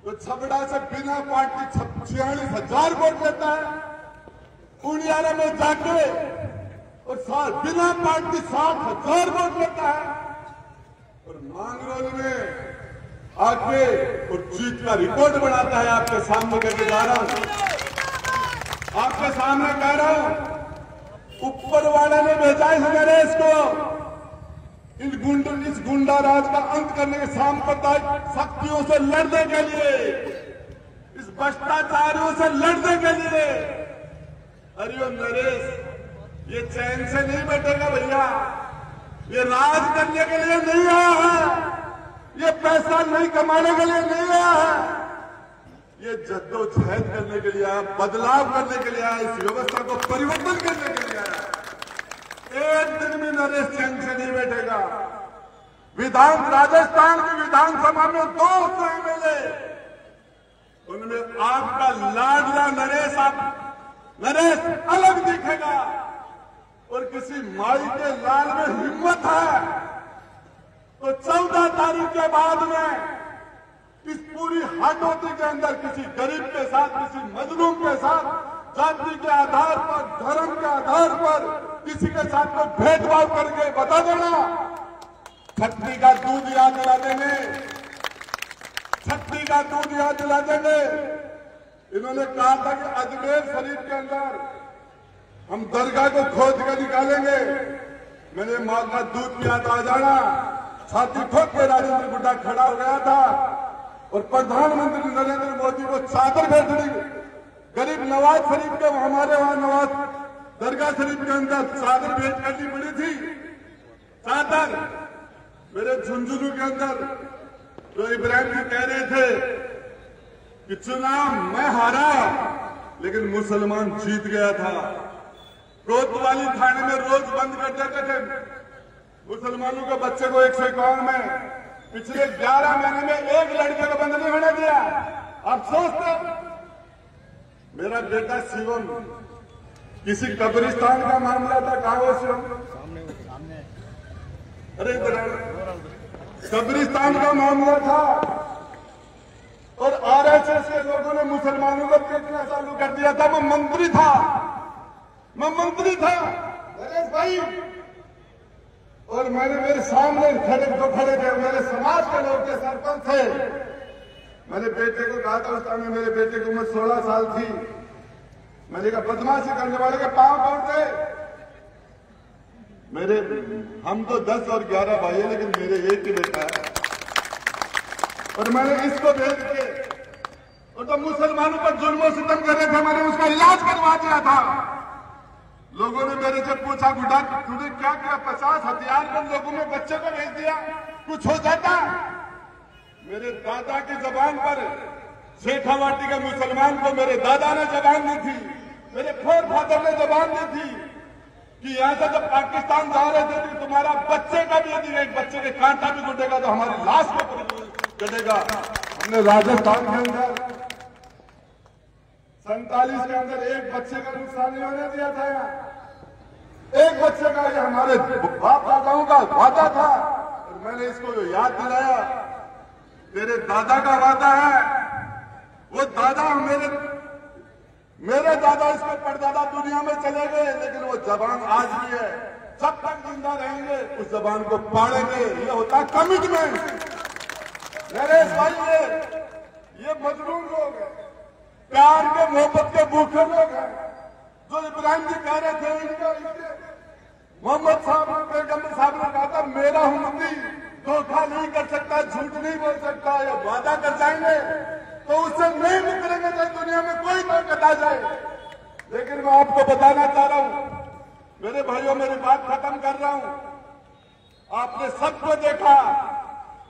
तो छबड़ा से बिना पार्टी 46,000 वोट लेता है, उनियारा में जाके और बिना पार्टी 60,000 वोट लेता है, और मांगरोल में आके और जीत का रिकॉर्ड बनाता है। आपके सामने करके जा रहा हूं, आपके सामने कह रहा हूं, ऊपर वाले ने भेजा है नरेश को इस गुंडा राज का अंत करने के सांप्रदायिक शक्तियों से लड़ने के लिए, इस भ्रष्टाचारियों से लड़ने के लिए। अरे नरेश, ये चैन से नहीं बैठेगा भैया, ये राज करने के लिए नहीं आया है, ये पैसा नहीं कमाने के लिए नहीं आया है, ये जद्दोजहद करने के लिए आया, बदलाव करने के लिए आया, इस व्यवस्था को परिवर्तन करने के लिए आया। एक दिन भी नरेश चैन से नहीं बैठेगा। राजस्थान की विधानसभा में 200 एमएलए, उनमें आपका लाडला नरेश अलग दिखेगा। और किसी माई के लाल में हिम्मत है तो 14 तारीख के बाद में इस पूरी हाटोती के अंदर किसी गरीब के साथ, किसी मजलूम के साथ, जाति के आधार पर, धर्म के आधार पर किसी के साथ कोई भेदभाव करके बता देना, छत्ती का दूध याद दिला देंगे, छत्ती का दूध याद दिला देंगे। इन्होंने कहा था कि अजमेर शरीफ के अंदर हम दरगाह को खोद कर निकालेंगे। मैंने मां का दूध पिया तो आ जाना, छाती ठोक के राजेंद्र गुड्डा खड़ा हो गया था और प्रधानमंत्री नरेंद्र मोदी को चादर भेज दी। गरीब नवाज शरीफ के, हमारे वहां नवाज दरगाह शरीफ के अंदर चादर भेंट करनी पड़ी थी। चादर मेरे झुंझुनू के अंदर जो इब्राहिम जी कह रहे थे कि चुनाव मैं हारा लेकिन मुसलमान जीत गया था। कोतवाली थाने में रोज बंद कर देते थे मुसलमानों के बच्चे को 151 में। पिछले 11 महीने में एक लड़के को बंद नहीं होने दिया। अफसोस था। मेरा बेटा शिवम, किसी कब्रिस्तान का मामला था, कहा वो शिवम, अरे कब्रिस्तान का मामला था और आरएसएस के लोगों ने मुसलमानों को पीटना चालू कर दिया था। मैं मंत्री था नरेश भाई, और मेरे सामने खड़े थे मेरे समाज के लोग थे, सरपंच थे। मैंने बेटे को कहा था, उस टाइम मेरे बेटे की उम्र 16 साल थी। मैंने कहा बदमाशी करने वाले के पांव तोड़ते। हम तो 10 और 11 भाई है, लेकिन मेरे एक ही बेटा है। और मैंने इसको भेज के, और तो मुसलमानों पर जुल्म सितम कर रहे थे, मैंने उसका इलाज करवा दिया था। लोगों ने मेरे से पूछा, गुड्डा तूने क्या किया? 50 हथियार पर लोगों में बच्चे को भेज दिया, कुछ हो जाता? मेरे दादा की जबान पर शेखावाटी के मुसलमान को मेरे दादा ने जबान दी थी, मेरे फोर फादर ने जबान दी थी कि यहां से जब पाकिस्तान जा रहे थे तो तुम्हारा बच्चे का भी, यदि एक बच्चे के कांटा भी टूटेगा तो हमारी लाश को कटेगा। हमने राजस्थान के अंदर 47 के अंदर एक बच्चे का नुकसान नहीं होने दिया था। एक बच्चे का, ये हमारे बाप दादाओं का वादा था। और मैंने इसको याद दिलाया, तेरे दादा का वादा है। वो दादा मेरे दादा, इसके परदादा दुनिया में चले गए, लेकिन वो जबान आज भी है। जब तक जिंदा रहेंगे उस जबान को पाड़ेंगे। ये होता है कमिटमेंट। नरेश भाई, ये मजलूम लोग हैं, प्यार के मोहब्बत के भूखे लोग हैं। जो इब्राहिम जी कह रहे थे, मोहम्मद साहब पैगंबर साहब ने कहा था, मेरा उम्मती धोखा नहीं कर सकता, झूठ नहीं बोल सकता। या वादा कर जाएंगे तो उससे नहीं मुकरेंगे, चाहे दुनिया में कोई ताकत आ जाए। मैं आपको बताना चाह रहा हूं, मेरे भाइयों मेरी बात खत्म कर रहा हूं। आपने सबको देखा,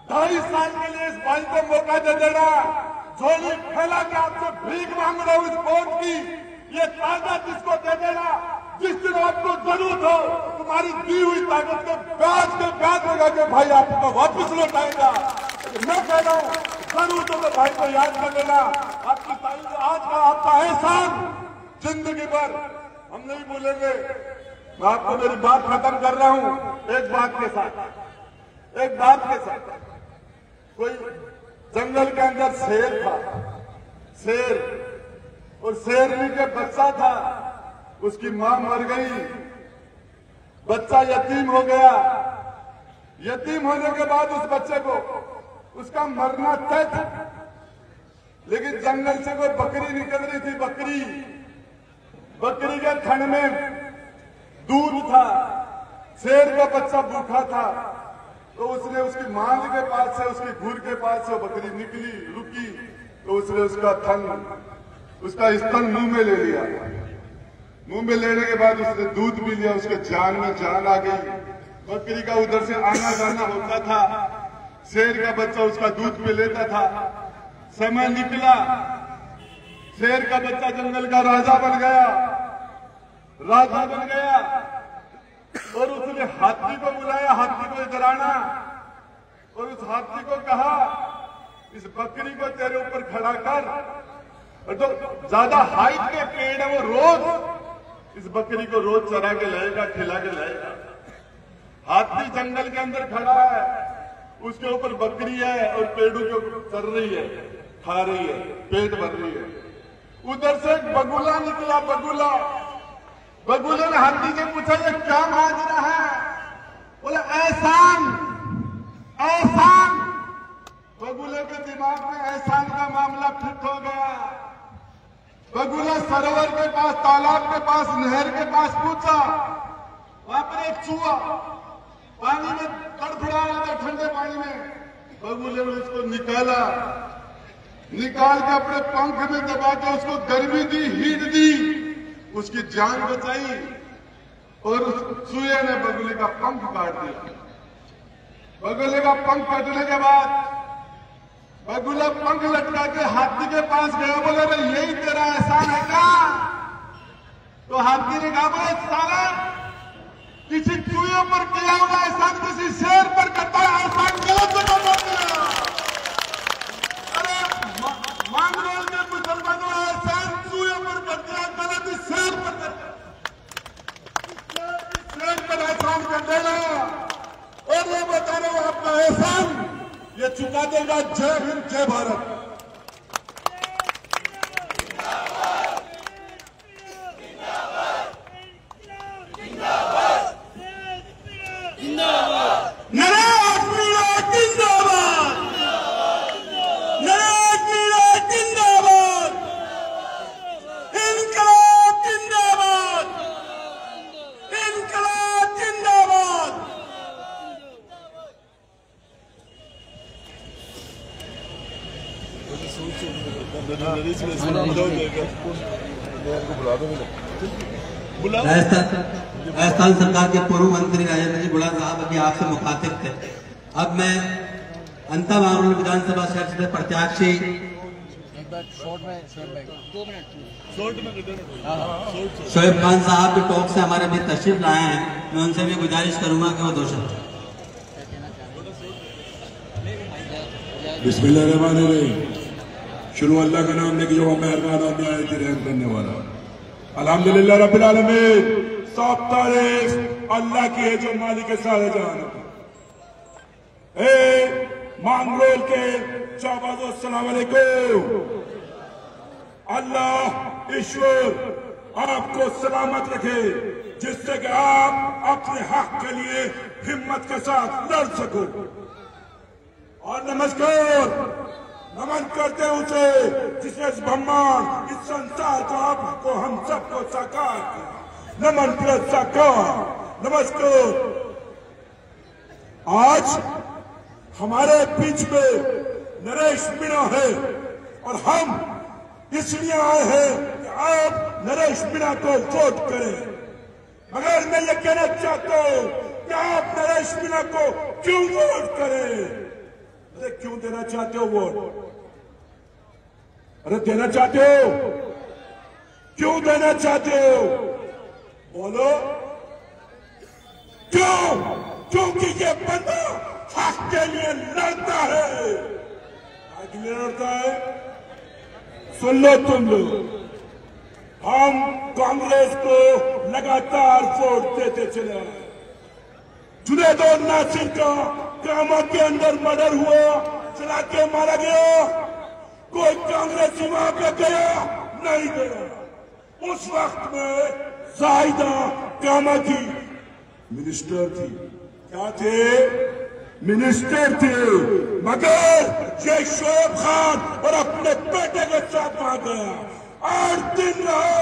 2.5 साल के लिए इस भाई को मौका दे देना, झोली फैला के आपसे भीख मांग रहा हूं इस वोट की, ये ताकत इसको दे देना। जिस दिन आपको जरूरत हो तुम्हारी दी हुई ताकत के ब्याज लगा के भाई आपको वापस लौटाएगा। मैं कह रहा हूं जरूरत हो तो भाई को याद कर लेना। आपकी आज का आपका एहसान जिंदगी भर हम नहीं भूलेंगे। मैं आपको मेरी बात खत्म कर रहा हूं एक बात के साथ। कोई जंगल के अंदर शेर था, और शेरनी के बच्चा था, उसकी मां मर गई, बच्चा यतीम हो गया। यतीम होने के बाद उस बच्चे को उसका मरना तय था, लेकिन जंगल से कोई बकरी निकल रही थी। बकरी के थन में दूध था, शेर का बच्चा भूखा था, तो उसने उसकी मांग के पास से, उसकी घूर के पास से बकरी निकली, रुकी, तो उसने उसका स्तन मुंह में ले लिया। मुंह में लेने के बाद उसने दूध पी लिया, उसके जान में जान आ गई। बकरी का उधर से आना जाना होता था, शेर का बच्चा उसका दूध पी लेता था। समय निकला, शेर का बच्चा जंगल का राजा बन गया, और उसने हाथी को बुलाया, हाथी को इधर आना, और उस हाथी को कहा इस बकरी को तेरे ऊपर खड़ा कर, और जो ज्यादा हाइट के पेड़ है वो रोज इस बकरी को रोज चरा के लाएगा, खिला के लाएगा। हाथी जंगल के अंदर खड़ा है, उसके ऊपर बकरी है और पेड़ों के ऊपर चल रही है, खा रही है, पेट भर रही है। उधर से एक बगुला निकला, बगुले ने हाथी से पूछा ये क्या माजरा है? बोले एहसान। बगुले के दिमाग में एहसान का मामला फिट हो गया। बगुला सरोवर के पास, तालाब के पास, नहर के पास पूछा, वहां पर एक चूहा पानी में तड़फड़ा रहा था, ठंडे पानी में। बगुले ने उसको निकाल के अपने पंख में दबा के उसको गर्मी दी, हीट दी, उसकी जान बचाई, और उस चूहे ने बगुले का पंख काट दिया। बगुले का पंख कटने के बाद बगुला पंख लटका के हाथी के पास गया, बोले रे यही तेरा एहसान है क्या? तो हाथी ने कहा बोले साला किसी चूहे पर किया हुआ एहसान किसी शेर पर करता है, एहसान गलत जगह पर किया। अरे मांगरोल के मुसलमानों एहसान चूहे पर करते हैं, गलत शेर पर करते हैं। शेर पर एहसान कर देना, और मैं बता रहा हूं आपका एहसान ये चुका देगा। जय हिंद, जय भारत। राजस्थान सरकार के पूर्व मंत्री राजेंद्र जी गुड़ा साहब अभी आपसे मुखातिब थे। अब मैं अंता मांगरोल विधानसभा क्षेत्र से प्रत्याशी शोएब खान साहब के टॉक से हमारे बीच तशरीफ लाए हैं। मैं उनसे भी गुजारिश करूंगा कि वो 2 शब्द। बिस्मिल्लाहिर्रहमानिर्रहीम। शुरू अल्लाह के नाम लेके जो मेहरबान और निहायत रहम करने वाला। अल्हम्दुलिल्लाह रब्बिल आलमीन। सब तारीफ अल्लाह की है जो मालिक सारे जहान। मांगरोल के शाहबाजों अस्सलाम वालेकुम। अल्लाह ईश्वर आपको सलामत रखे, जिससे कि आप अपने हक के लिए हिम्मत के साथ लड़ सको। और नमन करते हैं उसे जिसने इस ब्रह्मांड, इस संसार को, आपको, हम सबको साकार किया। नमन प्लस साकार, नमस्कार। आज हमारे बीच में नरेश मीणा है, और हम इसलिए आए हैं कि आप नरेश मीणा को वोट करें। मगर मैं ये कहना चाहता हूं कि आप नरेश मीणा को क्यों वोट करें? अरे क्यों देना चाहते हो वोट? अरे देना चाहते हो? क्यों देना चाहते हो? बोलो क्यों? क्योंकि ये बंदा हक के लिए लड़ता है। के लिए लड़ता है। सुन लो तुम लोग, हम कांग्रेस को लगातार वोट देते चले आए। जुनैद और नासिर का कामा के अंदर मर्डर हुआ, चला के मारा गया, कोई कांग्रेसी वहां पे गया नहीं गया। उस वक्त में जाहिदा कामा की मिनिस्टर थी। क्या थे? मिनिस्टर थे। मगर ये शोएब खान और अपने बेटे के साथ वहां गया, 8 दिन रहा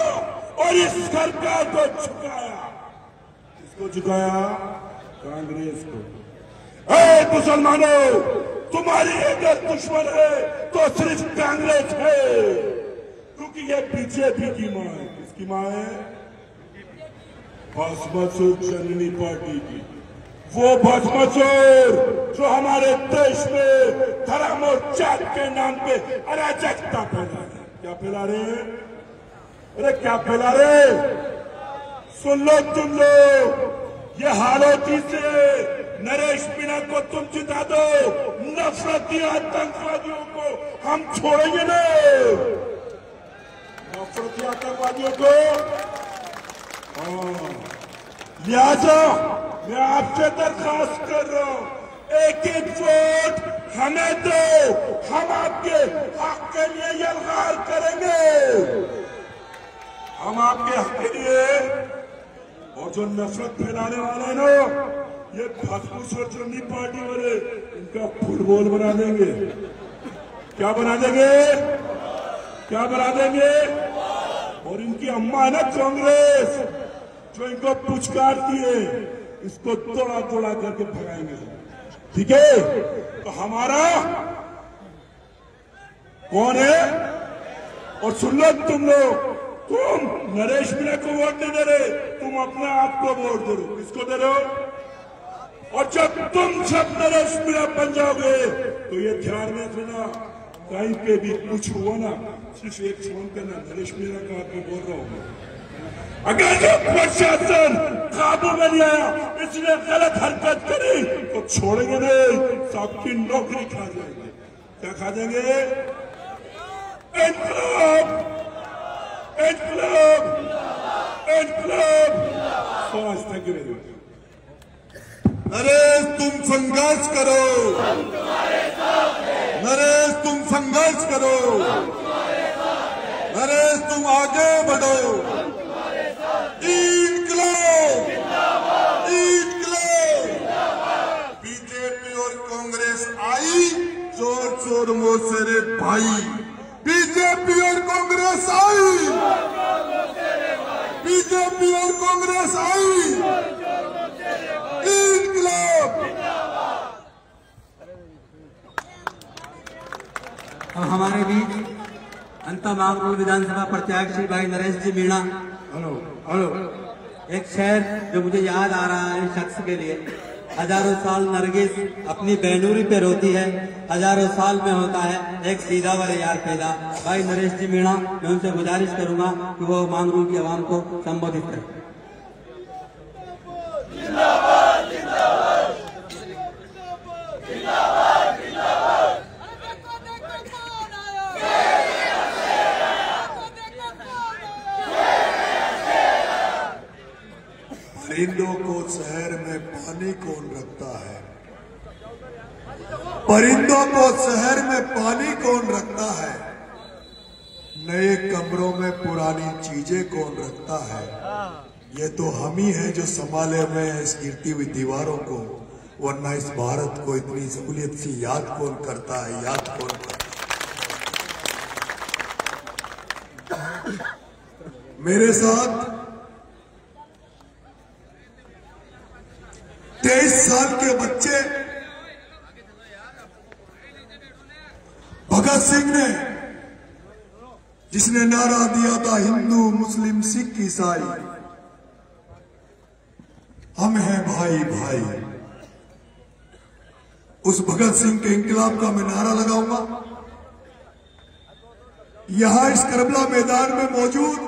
और इस सरकार को झुकाया। किसको झुकाया? कांग्रेस को। ऐ मुसलमानों, तुम्हारी अगर दुश्मन है तो सिर्फ कांग्रेस है, क्योंकि ये बीजेपी की मां है। किसकी मां है? भस्मासुर जननी पार्टी की। वो भस्मासुर जो हमारे देश में धर्म और जात के नाम पे अराजकता फैला रहे। क्या फैला रहे हैं? अरे क्या फैला रहे? सुन लो तुम लोग, ये हालाती से नरेश मीणा को तुम जिता दो, नफरती आतंकवादियों को हम छोड़ेंगे नहीं। नफरती आतंकवादियों को लिहाजा मैं आपसे दरखास्त कर रहा हूं, एक एक वोट हमें दो, हम आपके हक के लिए यलगार करेंगे। हम आपके हक के लिए। और जो नफरत फैलाने वाले हैं ना, ये भस्मासुर जननी पार्टी वाले, इनका फुटबॉल बना देंगे। क्या बना देंगे? क्या बना देंगे? और इनकी अम्मा है ना कांग्रेस, जो इनको पुचकारती है, इसको तोड़ा तोड़ा करके भगाएंगे। ठीक है? तो हमारा कौन है? और सुन लो तुम लोग, तुम नरेश मीणा को वोट नहीं दे रहे, तुम अपने आप को वोट दे रहे हो। किसको दे रहे हो? और जब तुम सब नरेश मीणा बन जाओगे तो ये ध्यान में रखना, कहीं पे भी कुछ हुआ ना, सिर्फ एक फोन करना, नरेश मीणा का आपको बोल रहा हूं। अगर जो प्रशासन काबू में नहीं आया, इसने गलत हरकत करी, तो छोड़ेंगे नहीं, सबकी नौकरी खा जाएंगे। क्या खा जाएंगे? इनकलाब, इनकलाब, इनकलाब। Thank you very much. Naresh तुम संघर्ष करो, नरेश तुम संघर्ष करो, नरेश तुम आगे बढ़ो। इनकलाब, इनकलाब। बीजेपी और कांग्रेस आई जोर शोर से रे भाई। बीजेपी और कांग्रेस आई, बीजेपी और कांग्रेस आई। इनकलाब। अब हमारे बीच अंतमागुल विधानसभा प्रत्याशी भाई नरेश जी मीणा। Hello hello. एक शेर जो मुझे याद आ रहा है शख्स के लिए, हजारों साल नरगिस अपनी बेनूरी पे रोती है, हजारों साल में होता है एक सीधा वाले यार पैदा। भाई नरेश जी मीणा, मैं उनसे गुजारिश करूंगा कि वो मांगरू की आवाम को संबोधित करें। जिंदाबाद, जिंदाबाद, जिंदाबाद, जिंदाबाद। परिंदों को शहर में पानी कौन रखता है? परिंदों को शहर में पानी कौन रखता है? नए कमरों में पुरानी चीजें कौन रखता है? ये तो हम ही हैं जो संभाले हुए हैं इस गिरती हुई दीवारों को, वरना इस भारत को इतनी सहूलियत से याद कौन करता है? याद कौन करता है? मेरे साथ 23 साल के बच्चे भगत सिंह ने जिसने नारा दिया था हिंदू मुस्लिम सिख ईसाई, हम हैं भाई भाई। उस भगत सिंह के इंकलाब का मैं नारा लगाऊंगा। यहां इस करबला मैदान में मौजूद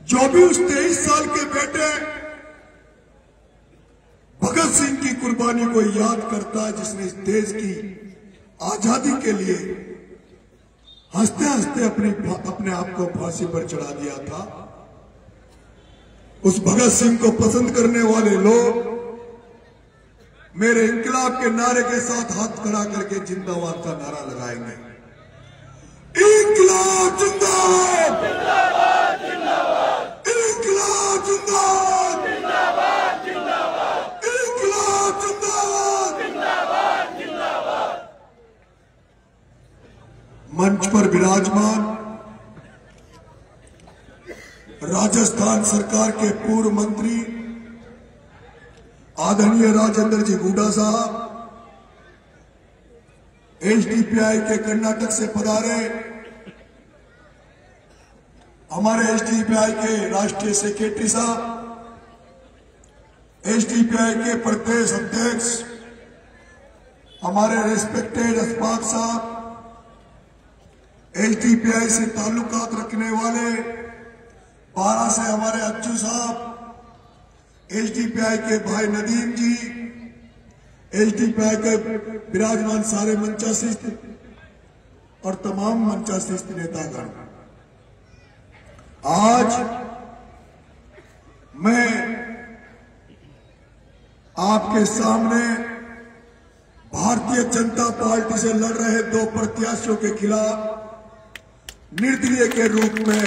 जो भी उस 23 साल के बेटे भगत सिंह की कुर्बानी को याद करता है, जिसने इस देश की आजादी के लिए हंसते हंसते अपने आप को फांसी पर चढ़ा दिया था, उस भगत सिंह को पसंद करने वाले लोग मेरे इंकलाब के नारे के साथ हाथ खड़ा करके जिंदाबाद का नारा लगाएंगे। इंकलाब जिंदाबाद, जिंदाबाद जिंदाबाद, इंकलाब जिंदाबाद, जिंदाबाद जिंदाबाद, इंकलाब जिंदाबाद, जिंदाबाद जिंदाबाद। मंच पर विराजमान राजस्थान सरकार के पूर्व मंत्री आदरणीय राजेंद्र जी हुड्डा साहब, एसडीपीआई के कर्नाटक से पधारे हमारे एसडीपीआई के राष्ट्रीय सेक्रेटरी साहब, एसडीपीआई के प्रदेश अध्यक्ष हमारे रेस्पेक्टेड अशफाक साहब, एसडीपीआई से ताल्लुकात रखने वाले 12 से हमारे अच्छू साहब, एसडीपीआई के भाई नदीम जी, एसडीपीआई के विराजमान सारे मंचासीन और तमाम मंचासीन नेतागण, आज मैं आपके सामने भारतीय जनता पार्टी से लड़ रहे 2 प्रत्याशियों के खिलाफ निर्दलीय के रूप में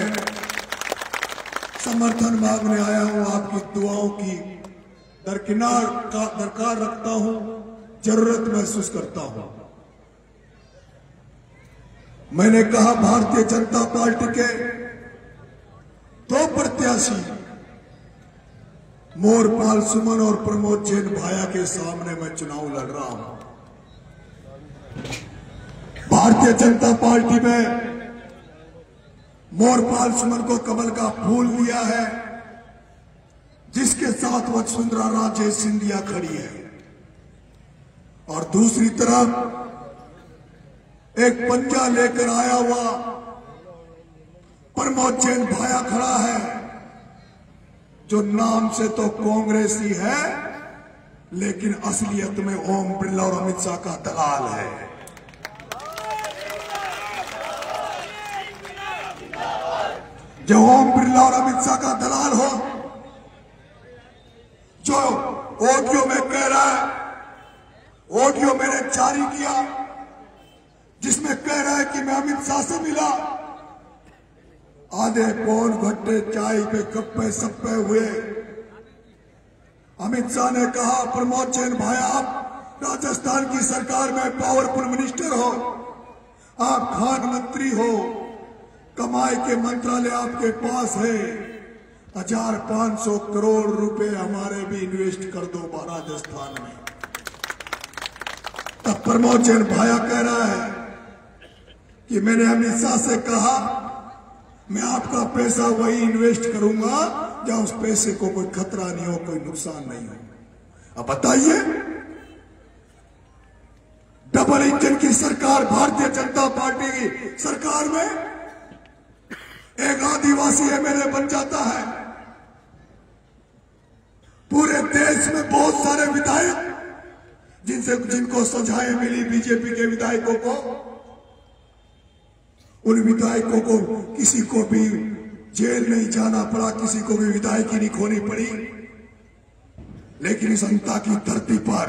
समर्थन मांगने आया हूं। आपकी दुआओं की दरकार रखता हूं, जरूरत महसूस करता हूं। मैंने कहा भारतीय जनता पार्टी के 2 प्रत्याशी मोरपाल सुमन और प्रमोद जैन भाया के सामने मैं चुनाव लड़ रहा हूं। भारतीय जनता पार्टी में मोरपाल सुमन को कमल का फूल दिया है, जिसके साथ वसुंधरा राजे सिंधिया खड़ी है, और दूसरी तरफ एक पंजा लेकर आया हुआ प्रमोद जैन भाया खड़ा है, जो नाम से तो कांग्रेसी है लेकिन असलियत में ओम बिरला और अमित शाह का दलाल है। जो ओम बिरला और अमित शाह का दलाल हो, जो ऑडियो में कह रहा है, ऑडियो मैंने जारी किया जिसमें कह रहा है कि मैं अमित शाह से मिला, आधे पौन घंटे चाय पे गप्पे सप्पे हुए। अमित शाह ने कहा प्रमोद जैन भाई आप राजस्थान की सरकार में पावरफुल मिनिस्टर हो, आप खान मंत्री हो, कमाई के मंत्रालय आपके पास है, 1500 करोड़ रुपए हमारे भी इन्वेस्ट कर दो राजस्थान में। तब प्रमोद जैन भाया कह रहा है कि मैंने अमित शाह से कहा मैं आपका पैसा वही इन्वेस्ट करूंगा जहां उस पैसे को कोई खतरा नहीं हो, कोई नुकसान नहीं हो। अब बताइए, डबल इंजन की सरकार भारतीय जनता पार्टी की सरकार में एक आदिवासी एमएलए बन जाता है। पूरे देश में बहुत सारे विधायक जिनको सजाएं मिली बीजेपी के विधायकों को, उन विधायकों को किसी को भी जेल नहीं जाना पड़ा, किसी को भी विधायकी नहीं खोनी पड़ी। लेकिन इस अंता की धरती पर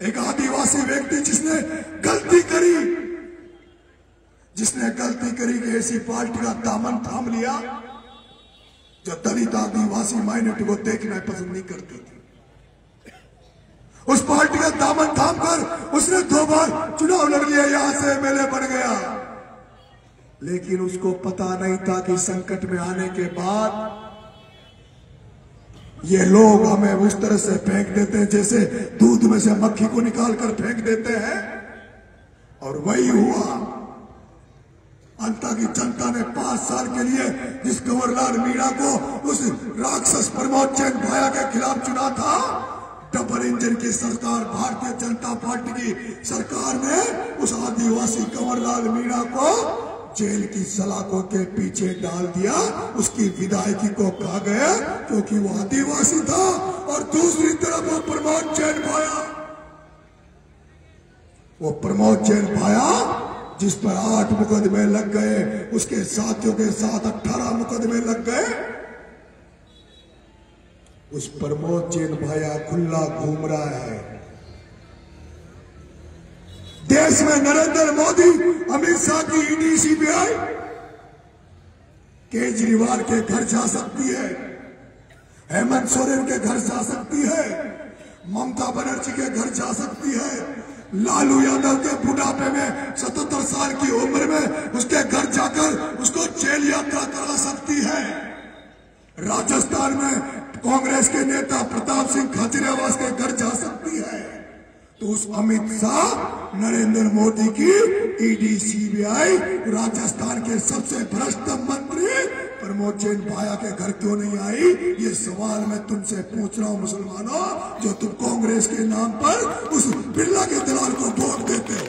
एक आदिवासी व्यक्ति जिसने गलती करी कि ऐसी पार्टी का दामन थाम लिया जो दलित आदिवासी माइनॉरिटी को देखना पसंद नहीं करती थी, उस पार्टी का दामन थाम कर उसने 2 बार चुनाव लड़ लिया, यहां से एमएलए बन गया। लेकिन उसको पता नहीं था कि संकट में आने के बाद ये लोग हमें उस तरह से फेंक देते हैं जैसे दूध में से मक्खी को निकाल कर फेंक देते हैं। और वही हुआ। अंता की जनता ने 5 साल के लिए जिस कंवरलाल मीणा को उस राक्षस प्रमोद चंद भाया के खिलाफ चुना था, डबल इंजन की सरकार भारतीय जनता पार्टी की सरकार ने उस आदिवासी कंवरलाल मीणा को जेल की सलाखों के पीछे डाल दिया। उसकी विदायगी को कहा गया क्योंकि वो आदिवासी था। और दूसरी तरफ वो प्रमोद चंद भाया जिस पर 8 मुकदमे लग गए, उसके साथियों के साथ 18 मुकदमे लग गए। उस प्रमोद चंद भाया खुला घूम रहा है। देश में नरेंद्र मोदी, अमित शाह की ईडी सीबीआई केजरीवाल के घर जा सकती है, हेमंत सोरेन के घर जा सकती है, ममता बनर्जी के घर जा सकती है, लालू यादव के बुढ़ापे में 77 साल की उम्र में उसके घर जाकर उसको जेल यात्रा करा सकती है। राजस्थान में कांग्रेस के नेता प्रताप सिंह खाचरियावास के घर जा सकती है। तो उस अमित शाह, नरेंद्र मोदी की ईडी सीबीआई राजस्थान के सबसे भ्रष्ट मंत्री प्रमोद चंद भाया के घर क्यों नहीं आई? ये सवाल मैं तुमसे पूछ रहा हूं मुसलमानों, जो तुम कांग्रेस के नाम पर उस बिरला के दलाल को वोट देते हो।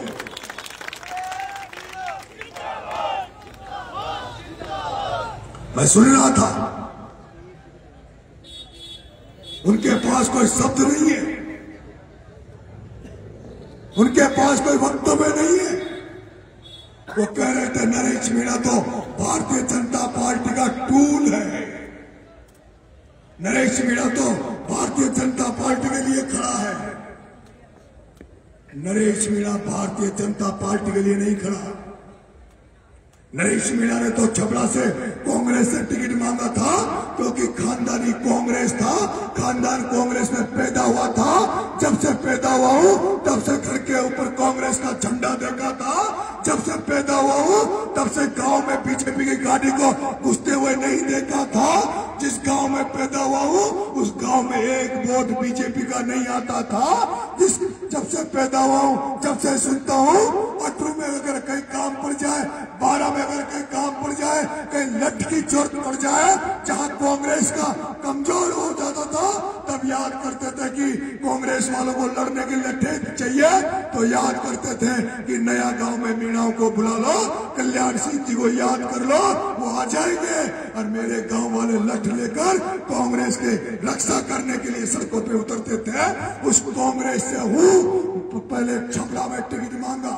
मैं सुन रहा था, उनके पास कोई शब्द नहीं है, उनके पास कोई वक्तव्य नहीं है। वो कह रहे थे नरेश मीणा तो भारतीय जनता पार्टी का टूल है, नरेश मीणा तो भारतीय जनता पार्टी के लिए खड़ा है। नरेश मीणा भारतीय जनता पार्टी के लिए नहीं खड़ा। नरेश मीणा ने तो छपरा से कांग्रेस से टिकट मांगा था क्योंकि खानदानी कांग्रेस था, खानदान कांग्रेस में पैदा हुआ था। जब से पैदा हुआ हूं तब से घर के ऊपर कांग्रेस का झंडा देखा था। जब से पैदा हुआ हूं तब से गांव में बीजेपी की गाड़ी को घुसते हुए नहीं देखा था। जिस गांव में पैदा हुआ हूं उस गांव में एक वोट बीजेपी का नहीं आता था। जब से पैदा हुआ हूं, जब से सुनता हूं, 18 में अगर कहीं काम पड़ जाए, 12 में अगर कहीं काम पड़ जाए, कहीं लठ की जरूरत पड़ जाए, जहां कांग्रेस का कमजोर हो जाता था, तब याद करते थे कि कांग्रेस वालों को लड़ने के लिए लठे चाहिए, तो याद करते थे कि नया गांव में मीणाओं को बुला लो, कल्याण सिंह जी को याद कर लो, वो आ जाएंगे। और मेरे गांव वाले लठ लेकर कांग्रेस के रक्षा करने के लिए सड़कों पे उतरते थे। उस कांग्रेस से हूं पहले छपरा में टिकट मांगा,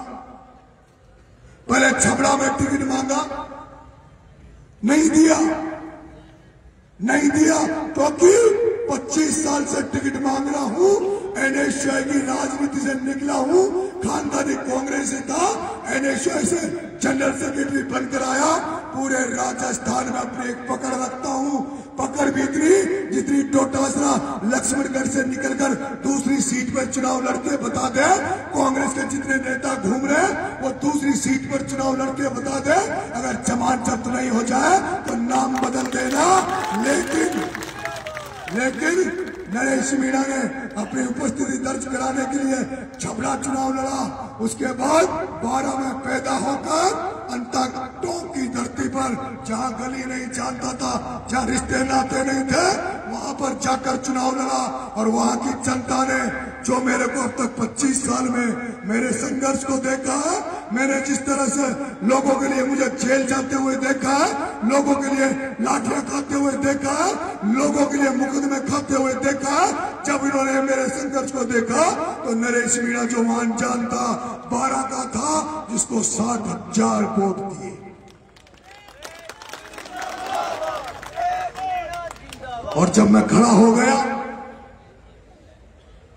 पहले छपरा में टिकट मांगा, नहीं दिया, नहीं दिया क्योंकि 25 साल से टिकट मांग रहा हूं, एनएसयूआई की राजनीति से निकला हूं, खानदानी कांग्रेस से था, एनएसयूआई से जनरल सेक्रेटरी बनकर आया। पूरे राजस्थान में अपनी एक पकड़ रखता हूं, पकड़ भी इतनी जितनी टोटासरा लक्ष्मणगढ़ से निकलकर दूसरी सीट पर चुनाव लड़के बता दे। कांग्रेस के जितने नेता घूम रहे वो दूसरी सीट पर चुनाव लड़के बता दे। अगर जमानत जब्त नहीं हो जाए तो नाम बदल देना। लेकिन नरेश मीणा ने अपनी उपस्थिति दर्ज कराने के लिए छपरा चुनाव लड़ा। उसके बाद 12 में पैदा होकर अंता टोंक की धरती पर, जहां गली नहीं जानता था, जहां रिश्ते नाते नहीं थे, वहां पर जाकर चुनाव लड़ा। और वहां की जनता ने जो मेरे को अब तक 25 साल में मेरे संघर्ष को देखा है, मैंने जिस तरह से लोगों के लिए मुझे जेल जाते हुए देखा है, लोगों के लिए लाठियां खाते हुए देखा है, लोगों के लिए मुकदमे खाते हुए देखा है, जब इन्होंने मेरे संघर्ष को देखा तो नरेश मीणा जो वहां जानता 12 का था, जिसको 60,000 वोट दिए। और जब मैं खड़ा हो गया,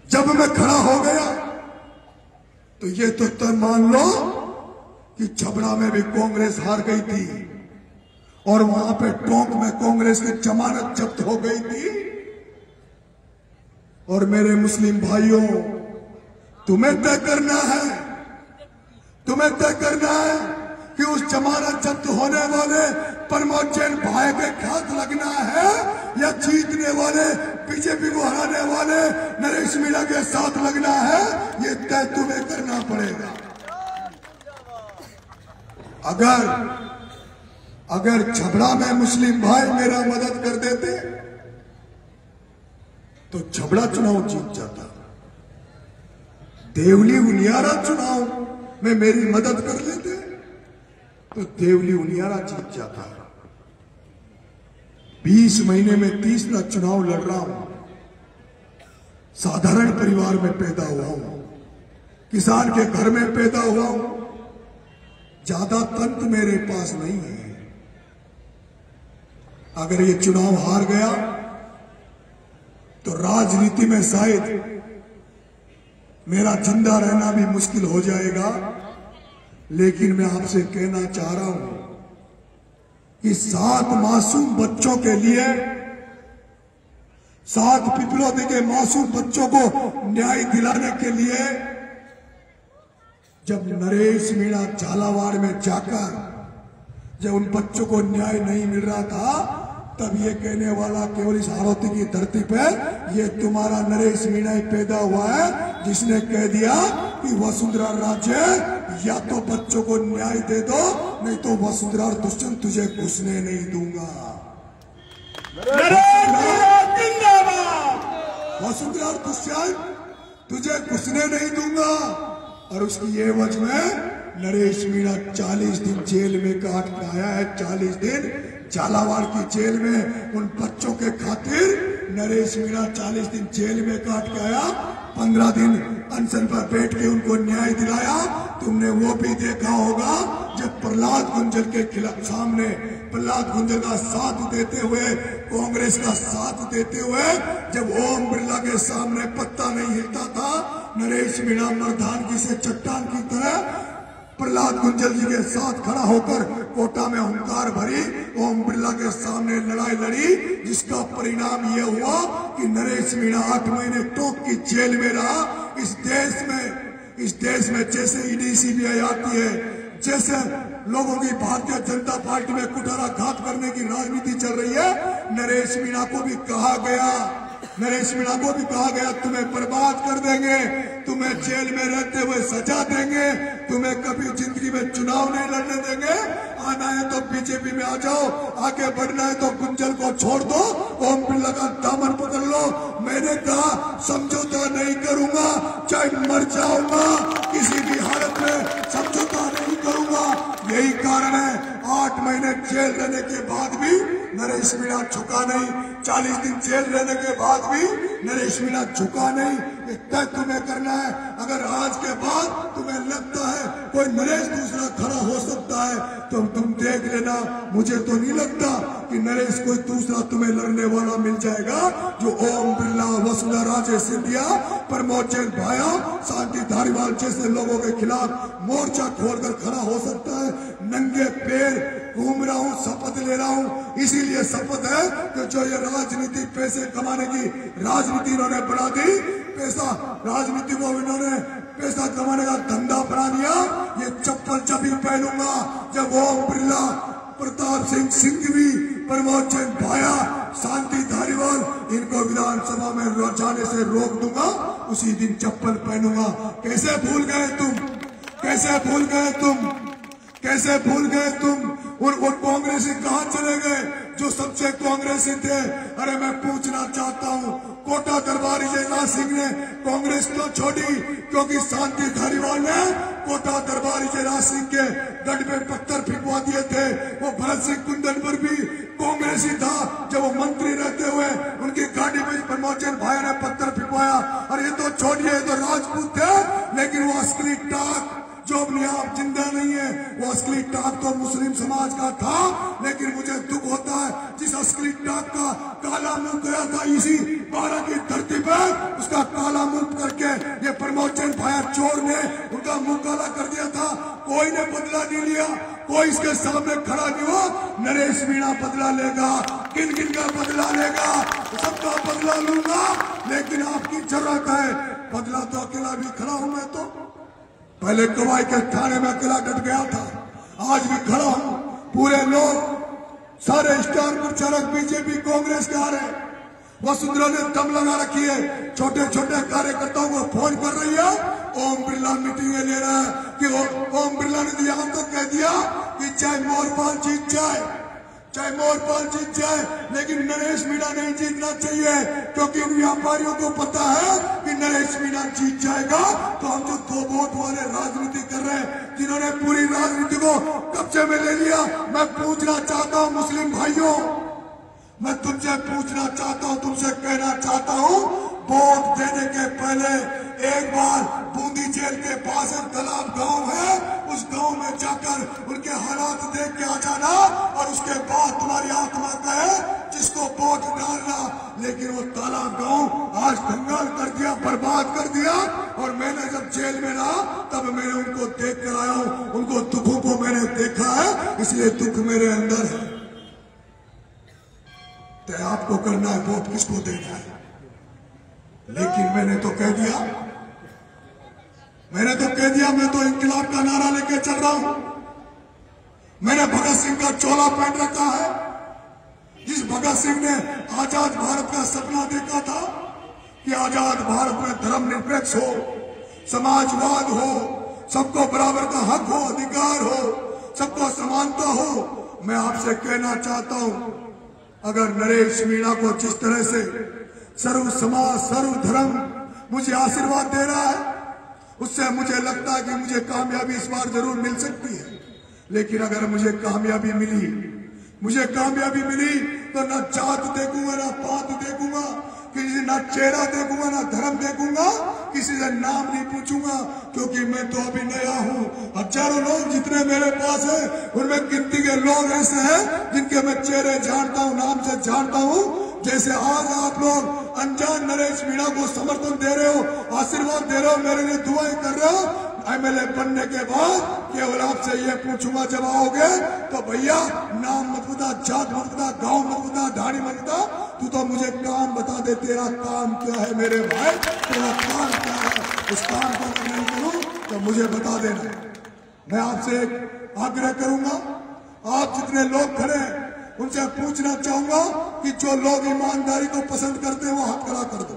जब मैं खड़ा हो गया तो ये तो तय मान लो कि छपरा में भी कांग्रेस हार गई थी और वहां पे टोंक में कांग्रेस की जमानत जब्त हो गई थी। और मेरे मुस्लिम भाइयों, तुम्हें तय करना है, तुम्हें तय करना है कि उस जमानत जब्त होने वाले प्रमोद चंद भाई के हाथ लगना है या जीतने वाले बीजेपी को हराने वाले नरेश मीणा के साथ लगना है। ये तय तुम्हें करना पड़ेगा। अगर छबड़ा में मुस्लिम भाई मेरा मदद कर देते तो छबड़ा चुनाव जीत जाता। देवली उनियारा चुनाव में मेरी मदद कर लेते तो देवली उनियारा जीत जाता। 20 महीने में तीसरा चुनाव लड़ रहा हूं। साधारण परिवार में पैदा हुआ हूं, किसान के घर में पैदा हुआ हूं, ज्यादा तंत्र मेरे पास नहीं है। अगर ये चुनाव हार गया तो राजनीति में शायद मेरा जिंदा रहना भी मुश्किल हो जाएगा। लेकिन मैं आपसे कहना चाह रहा हूं कि 7 मासूम बच्चों के लिए, 7 पिपलोदे के मासूम बच्चों को न्याय दिलाने के लिए जब नरेश मीणा झालावाड़ में जाकर जब उन बच्चों को न्याय नहीं मिल रहा था, तब ये कहने वाला केवल इस हाड़ौती की धरती पे ये तुम्हारा नरेश मीणा ही पैदा हुआ है, जिसने कह दिया कि वसुंधरा राज्य या तो बच्चों को न्याय दे दो, नहीं तो वसुंधरा और दुष्यंत तुझे घुसने नहीं दूंगा। वसुंधरा और दुष्यंत तुझे घुसने नहीं दूंगा। और उसकी ये वजह में नरेश मीणा 40 दिन जेल में काट के आया है। 40 दिन झालावाड़ की जेल में उन बच्चों के खातिर नरेश मीणा 40 दिन जेल में काट के आया। 15 दिन अनशन पर बैठ के उनको न्याय दिलाया। तुमने वो भी देखा होगा जब प्रहलाद गुंजर के खिलाफ सामने प्रहलाद गुंजर का साथ देते हुए, कांग्रेस का साथ देते हुए, जब ओम बिरला के सामने पत्ता नहीं हिलता था, नरेश मीणा मर्दानगी से चट्टान की तरह प्रहलाद गुंजर जी के साथ खड़ा होकर कोटा में हुंकार भरी, ओम बिरला के सामने लड़ाई लड़ी, जिसका परिणाम यह हुआ कि नरेश मीणा 8 महीने टोक की जेल में रहा। इस देश में जैसे ईडी सीबीआई आती है, जैसे लोगों की भारतीय जनता पार्टी में कुठाराघात करने की राजनीति चल रही है, नरेश मीणा को भी कहा गया तुम्हें बर्बाद कर देंगे, तुम्हें जेल में रहते हुए सजा देंगे, तुम्हें कभी जिंदगी में चुनाव नहीं लड़ने देंगे। आना है तो बीजेपी में आ जाओ, आगे बढ़ना है तो गुंजल को छोड़ दो, ओम बिरला का दामन पकड़ लो। मैंने कहा समझौता नहीं करूंगा, चाहे मर जाऊंगा, किसी भी हालत में समझौता नहीं करूंगा। यही कारण है 8 महीने जेल रहने के बाद भी नरेश मीणा झुका नहीं, 40 दिन जेल रहने के बाद भी नरेश मीणा झुका नहीं। तय तुम्हें करना है। अगर आज के बाद तुम्हें लगता है कोई नरेश दूसरा खड़ा हो सकता है तो तुम देख लेना। मुझे तो नहीं लगता कि नरेश कोई दूसरा तुम्हें लड़ने वाला मिल जाएगा जो ओम बिरला, वसुंधरा राजे सिंधिया, प्रमोद जैन भाया, शांति धारीवाल जैसे लोगों के खिलाफ मोर्चा खोलकर खड़ा हो सकता है। नंगे पैर घूम रहा हूँ, शपथ ले रहा हूँ, इसीलिए शपथ है कि जो ये राजनीति पैसे कमाने की राजनीति इन्होंने बढ़ा दी, पैसा राजनीति को इन्होंने पैसा कमाने का धंधा बना दिया। ये चप्पल जब ही पहनूंगा जब ओम बिरला, प्रताप सिंह सिंघवी, प्रमोद जैन भाया, शांति धारीवाल इनको विधानसभा में जाने से रोक दूंगा, उसी दिन चप्पल पहनूंगा। कैसे भूल गए तुम, कैसे भूल गए तुम, कैसे भूल गए तुम? उन कांग्रेसी कहां चले गए जो सबसे कांग्रेसी थे? अरे मैं पूछना चाहता हूं, कोटा दरबारी जयनाथ सिंह ने कांग्रेस तो छोड़ी क्योंकि शांति धारीवाल ने कोटा दरबारी जयनाथ सिंह के गढ़ में पत्थर फेंकवा दिए थे। वो भरत सिंह कुंदन पर भी कांग्रेसी था, जब वो मंत्री रहते हुए उनकी गाड़ी में प्रमोद जैन भाई ने पत्थर फेंकवाया। और ये तो छोड़िए, तो राजपूत थे, लेकिन वो असली टाक जो अपने आप जिंदा नहीं है, वो असली टाक तो मुस्लिम समाज का था। लेकिन मुझे दुख होता है जिस असली टाक का काला मुंह गया था इसी 12 की धरती पर, उसका काला मुंह करके ये प्रमोद जैन भाया चोर ने उनका मुंह काला कर दिया था। कोई ने बदला नहीं लिया, कोई इसके सामने खड़ा नहीं हुआ। नरेश मीणा बदला लेगा, किन किन का बदला लेगा, सबका बदला लूंगा। लेकिन आपकी जरूरत है, बदला तो अकेला भी खड़ा हूं मैं। तो पहले कवाई के थाने में अकेला डट गया था, आज भी खड़ा हूं। पूरे लोग, सारे स्टार प्रचारक बीजेपी कांग्रेस के आ रहे। वसुंधरा ने दम लगा रखी है, छोटे छोटे कार्यकर्ताओं को फोन कर रही है ओम बिरला मीटिंगें ले रहा है कि ओम बिरला ने यहाँ तक कह दिया कि चाहे मोरपाल जीत जाए, चाहे मोरपाल जीत जाए, लेकिन नरेश मीणा नहीं जीतना चाहिए, क्योंकि इन व्यापारियों को पता है कि नरेश मीणा जीत जाएगा। तो हम जो 2 वोट वाले राजनीति कर रहे हैं, जिन्होंने पूरी राजनीति को कब्जे में ले लिया, मैं पूछना चाहता हूँ मुस्लिम भाइयों, मैं तुमसे पूछना चाहता हूँ, तुमसे कहना चाहता हूँ, वोट देने के पहले एक बार बूंदी जेल के पास एक तालाब गांव है, उस गांव में जाकर उनके हालात देख के आ जाना, और उसके बाद तुम्हारी आत्मा कहे जिसको वोट डालना। लेकिन वो तालाब गांव आज कंगाल कर दिया, बर्बाद कर दिया, और मैंने जब जेल में रहा तब मैंने उनको देख कर आया हूँ, उनको दुखों को मैंने देखा है, इसलिए दुख मेरे अंदर है। तो आपको करना है वोट किसको देना है, लेकिन मैंने तो कह दिया, मैं तो इंकलाब का नारा लेके चल रहा हूं। मैंने भगत सिंह का चोला पहन रखा है, जिस भगत सिंह ने आजाद भारत का सपना देखा था कि आजाद भारत में धर्मनिरपेक्ष हो, समाजवाद हो, सबको बराबर का हक हो, अधिकार हो, सबको समानता हो। मैं आपसे कहना चाहता हूं, अगर नरेश मीणा को जिस तरह से सर्व समाज सर्व धर्म मुझे आशीर्वाद दे रहा है, उससे मुझे लगता है कि मुझे कामयाबी इस बार जरूर मिल सकती है। लेकिन अगर मुझे कामयाबी मिली तो ना जात देखूंगा, ना पात देखूंगा, किसी ना चेहरा देखूंगा, ना धर्म देखूंगा, किसी से नाम नहीं पूछूंगा, क्योंकि मैं तो अभी नया हूं। हजारों लोग जितने मेरे पास है, उनमें गिनती के लोग ऐसे हैं जिनके मैं चेहरे जानता हूं, नाम से जानता हूं। जैसे आज आप लोग अनजान नरेश मीणा को समर्थन दे रहे हो, आशीर्वाद दे रहे हो, मेरे लिए दुआएं कर रहे हो, एमएलए बनने के बाद केवल आपसे ये पूछूंगा जब आओगे तो भैया नाम मत बता, जात मत बता, गांव मत बता, ढाणी मत बता, तू तो मुझे काम बता दे, तेरा काम क्या है मेरे भाई, तेरा काम क्या है, उस काम को अगर नहीं करूं तो मुझे बता देना। मैं आपसे एक आग्रह करूंगा, आप जितने लोग खड़े हैं उनसे पूछना चाहूंगा कि जो लोग ईमानदारी को पसंद करते हैं वो हाथ खड़ा कर दो,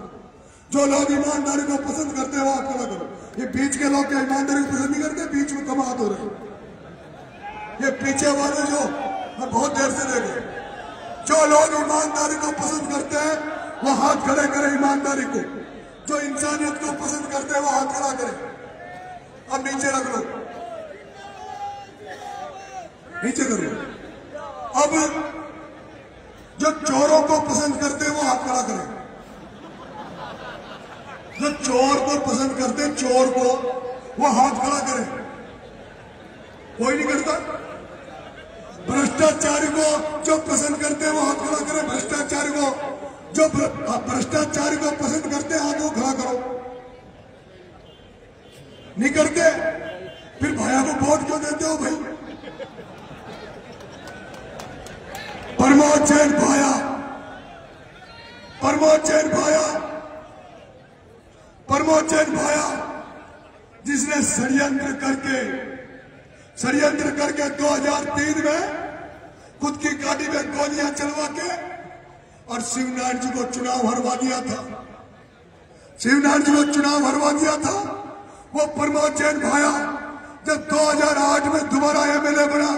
जो लोग ईमानदारी को पसंद करते हैं वो हाथ खड़ा करो। ये बीच के लोग क्या ईमानदारी को पसंद नहीं करते, बीच में कम हाथ हो रहे, ये पीछे वाले जो मैं बहुत देर से देखे, जो लोग ईमानदारी को पसंद करते हैं वो हाथ खड़े करें ईमानदारी को, जो इंसानियत को पसंद करते हैं वो हाथ खड़ा करें। अब नीचे रख लो, नीचे कर लो। अब जो चोरों को पसंद करते हैं वो हाथ खड़ा करें, जो चोर को पसंद करते हैं, चोर को वो हाथ खड़ा करें। कोई नहीं करता। भ्रष्टाचारी को जो पसंद करते हैं वो हाथ खड़ा करें, भ्रष्टाचारी को जो भ्रष्टाचारी को पसंद करते हैं हाथ वो खड़ा करो। नहीं करते फिर भैया को वोट क्यों देते हो भाई? प्रमोद जैन भाया, प्रमोद जैन भाया, प्रमोद जैन भाया जिसने षड्यंत्र करके 2003 में खुद की गाड़ी में गोलियां चलवा के और शिवनारायण जी को चुनाव हरवा दिया था, शिवनारायण जी को चुनाव हरवा दिया था। वो प्रमोद जैन भाया जब 2008 में दोबारा एमएलए बना,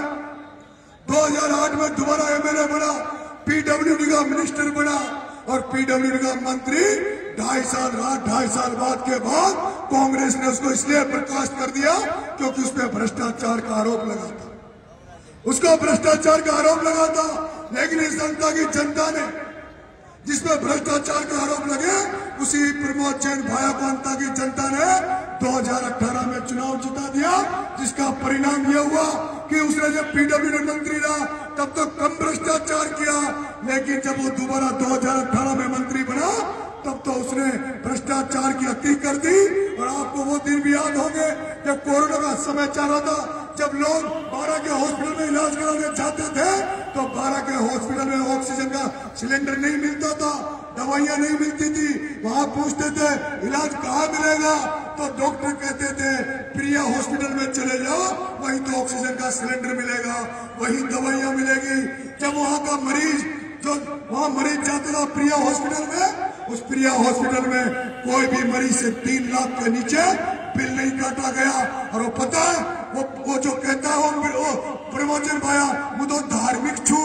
2008 में दोबारा एमएलए बना, पीडब्ल्यूडी का मिनिस्टर बना और पीडब्ल्यूडी का मंत्री 2.5 साल बाद के बाद कांग्रेस ने उसको इसलिए बर्खास्त कर दिया क्योंकि उस पर भ्रष्टाचार का आरोप लगा था, उसको भ्रष्टाचार का आरोप लगा था। लेकिन इस जनता की जनता ने जिसमें भ्रष्टाचार का आरोप लगे उसी प्रमोद जैन भाया को जनता की जनता ने 2018 में चुनाव जिता दिया, जिसका परिणाम यह हुआ कि उसने जब पीडब्ल्यूडी मंत्री रहा तब तो कम भ्रष्टाचार किया, लेकिन जब वो दोबारा 2018 में मंत्री बना तब तो उसने भ्रष्टाचार की अति कर दी। और आपको वो दिन भी याद होंगे जब कोरोना का समय चल रहा था, जब लोग 12 के हॉस्पिटल में इलाज कराने जाते थे तो 12 के हॉस्पिटल में ऑक्सीजन का सिलेंडर नहीं मिलता था, दवाइयां नहीं मिलती थी। वहां पूछते थे इलाज कहाँ मिलेगा, तो डॉक्टर कहते थे प्रिया हॉस्पिटल में चले जाओ, वहीं तो ऑक्सीजन का सिलेंडर मिलेगा, वहीं दवाइयां मिलेगी। जब वहां का मरीज जो वहां मरीज जाता था प्रिया हॉस्पिटल में, उस प्रिया हॉस्पिटल में कोई भी मरीज से 3 लाख के नीचे बिल नहीं काटा गया। और वो पता है वो जो कहता है वो प्रमोचन भाया मैं तो धार्मिक छू,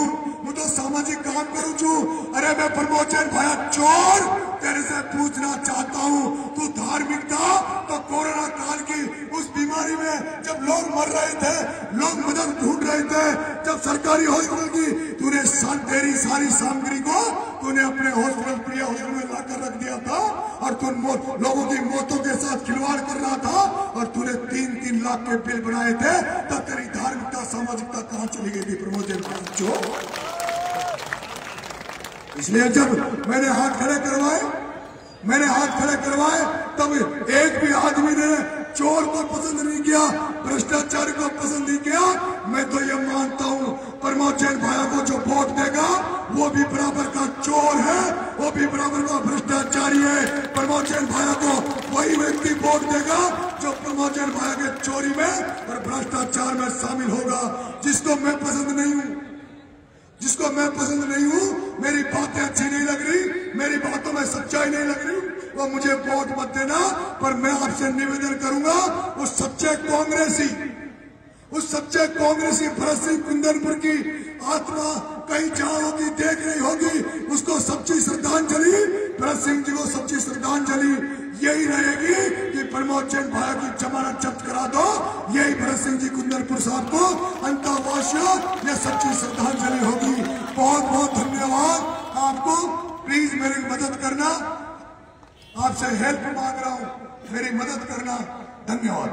मैं तो सामाजिक काम करूं छू। अरे मैं प्रमोचन भाया चोर तेरे से पूछना चाहता हूं, तू धार्मिक था तो कोरोना काल की उस बीमारी में जब लोग मर रहे थे, लोग मदद ढूंढ रहे थे, जब सरकारी हॉस्पिटल की तूने तेरी सारी सामग्री को तूने अपने हॉस्पिटल प्रिय हॉस्पिटल में लाकर रख दिया था और तू लोगों की मौतों के साथ खिलवाड़ कर रहा था और तूने 3-3 लाख के बिल बनाए थे। तब तेरी धार्मिकता सामाजिकता कहां चली गई थी प्रमोचन भाई? इसलिए जब मैंने हाथ खड़े करवाए तब एक भी आदमी ने चोर को पसंद नहीं किया, भ्रष्टाचारी को पसंद नहीं किया। मैं तो ये मानता हूं प्रमोचन भाया को जो वोट देगा वो भी बराबर का चोर है, वो भी बराबर का भ्रष्टाचारी है। प्रमोचन भाया को वही व्यक्ति वोट देगा जो प्रमोचन भाया के चोरी में और भ्रष्टाचार में शामिल होगा। जिसको मैं पसंद नहीं हूं, मेरी बातें अच्छी नहीं लग रही, मेरी बातों में सच्चाई नहीं लग रही, वो मुझे वोट मत देना। पर मैं आपसे निवेदन करूंगा उस सच्चे कांग्रेसी भरत सिंह कुंदनपुर की आत्मा कहीं जहां होगी देख रही होगी, उसको सच्ची श्रद्धांजलि, भरत सिंह जी को सच्ची श्रद्धांजलि यही रहेगी कि प्रमोचन भाया की जमानत जब्त करा दो। यही भरत सिंह जी कुंदनपुर साहब को अंतर्वासियों ये सच्ची श्रद्धांजलि होगी। बहुत बहुत धन्यवाद आपको। प्लीज मेरी मदद करना, आपसे हेल्प मांग रहा हूं, मेरी मदद करना। धन्यवाद।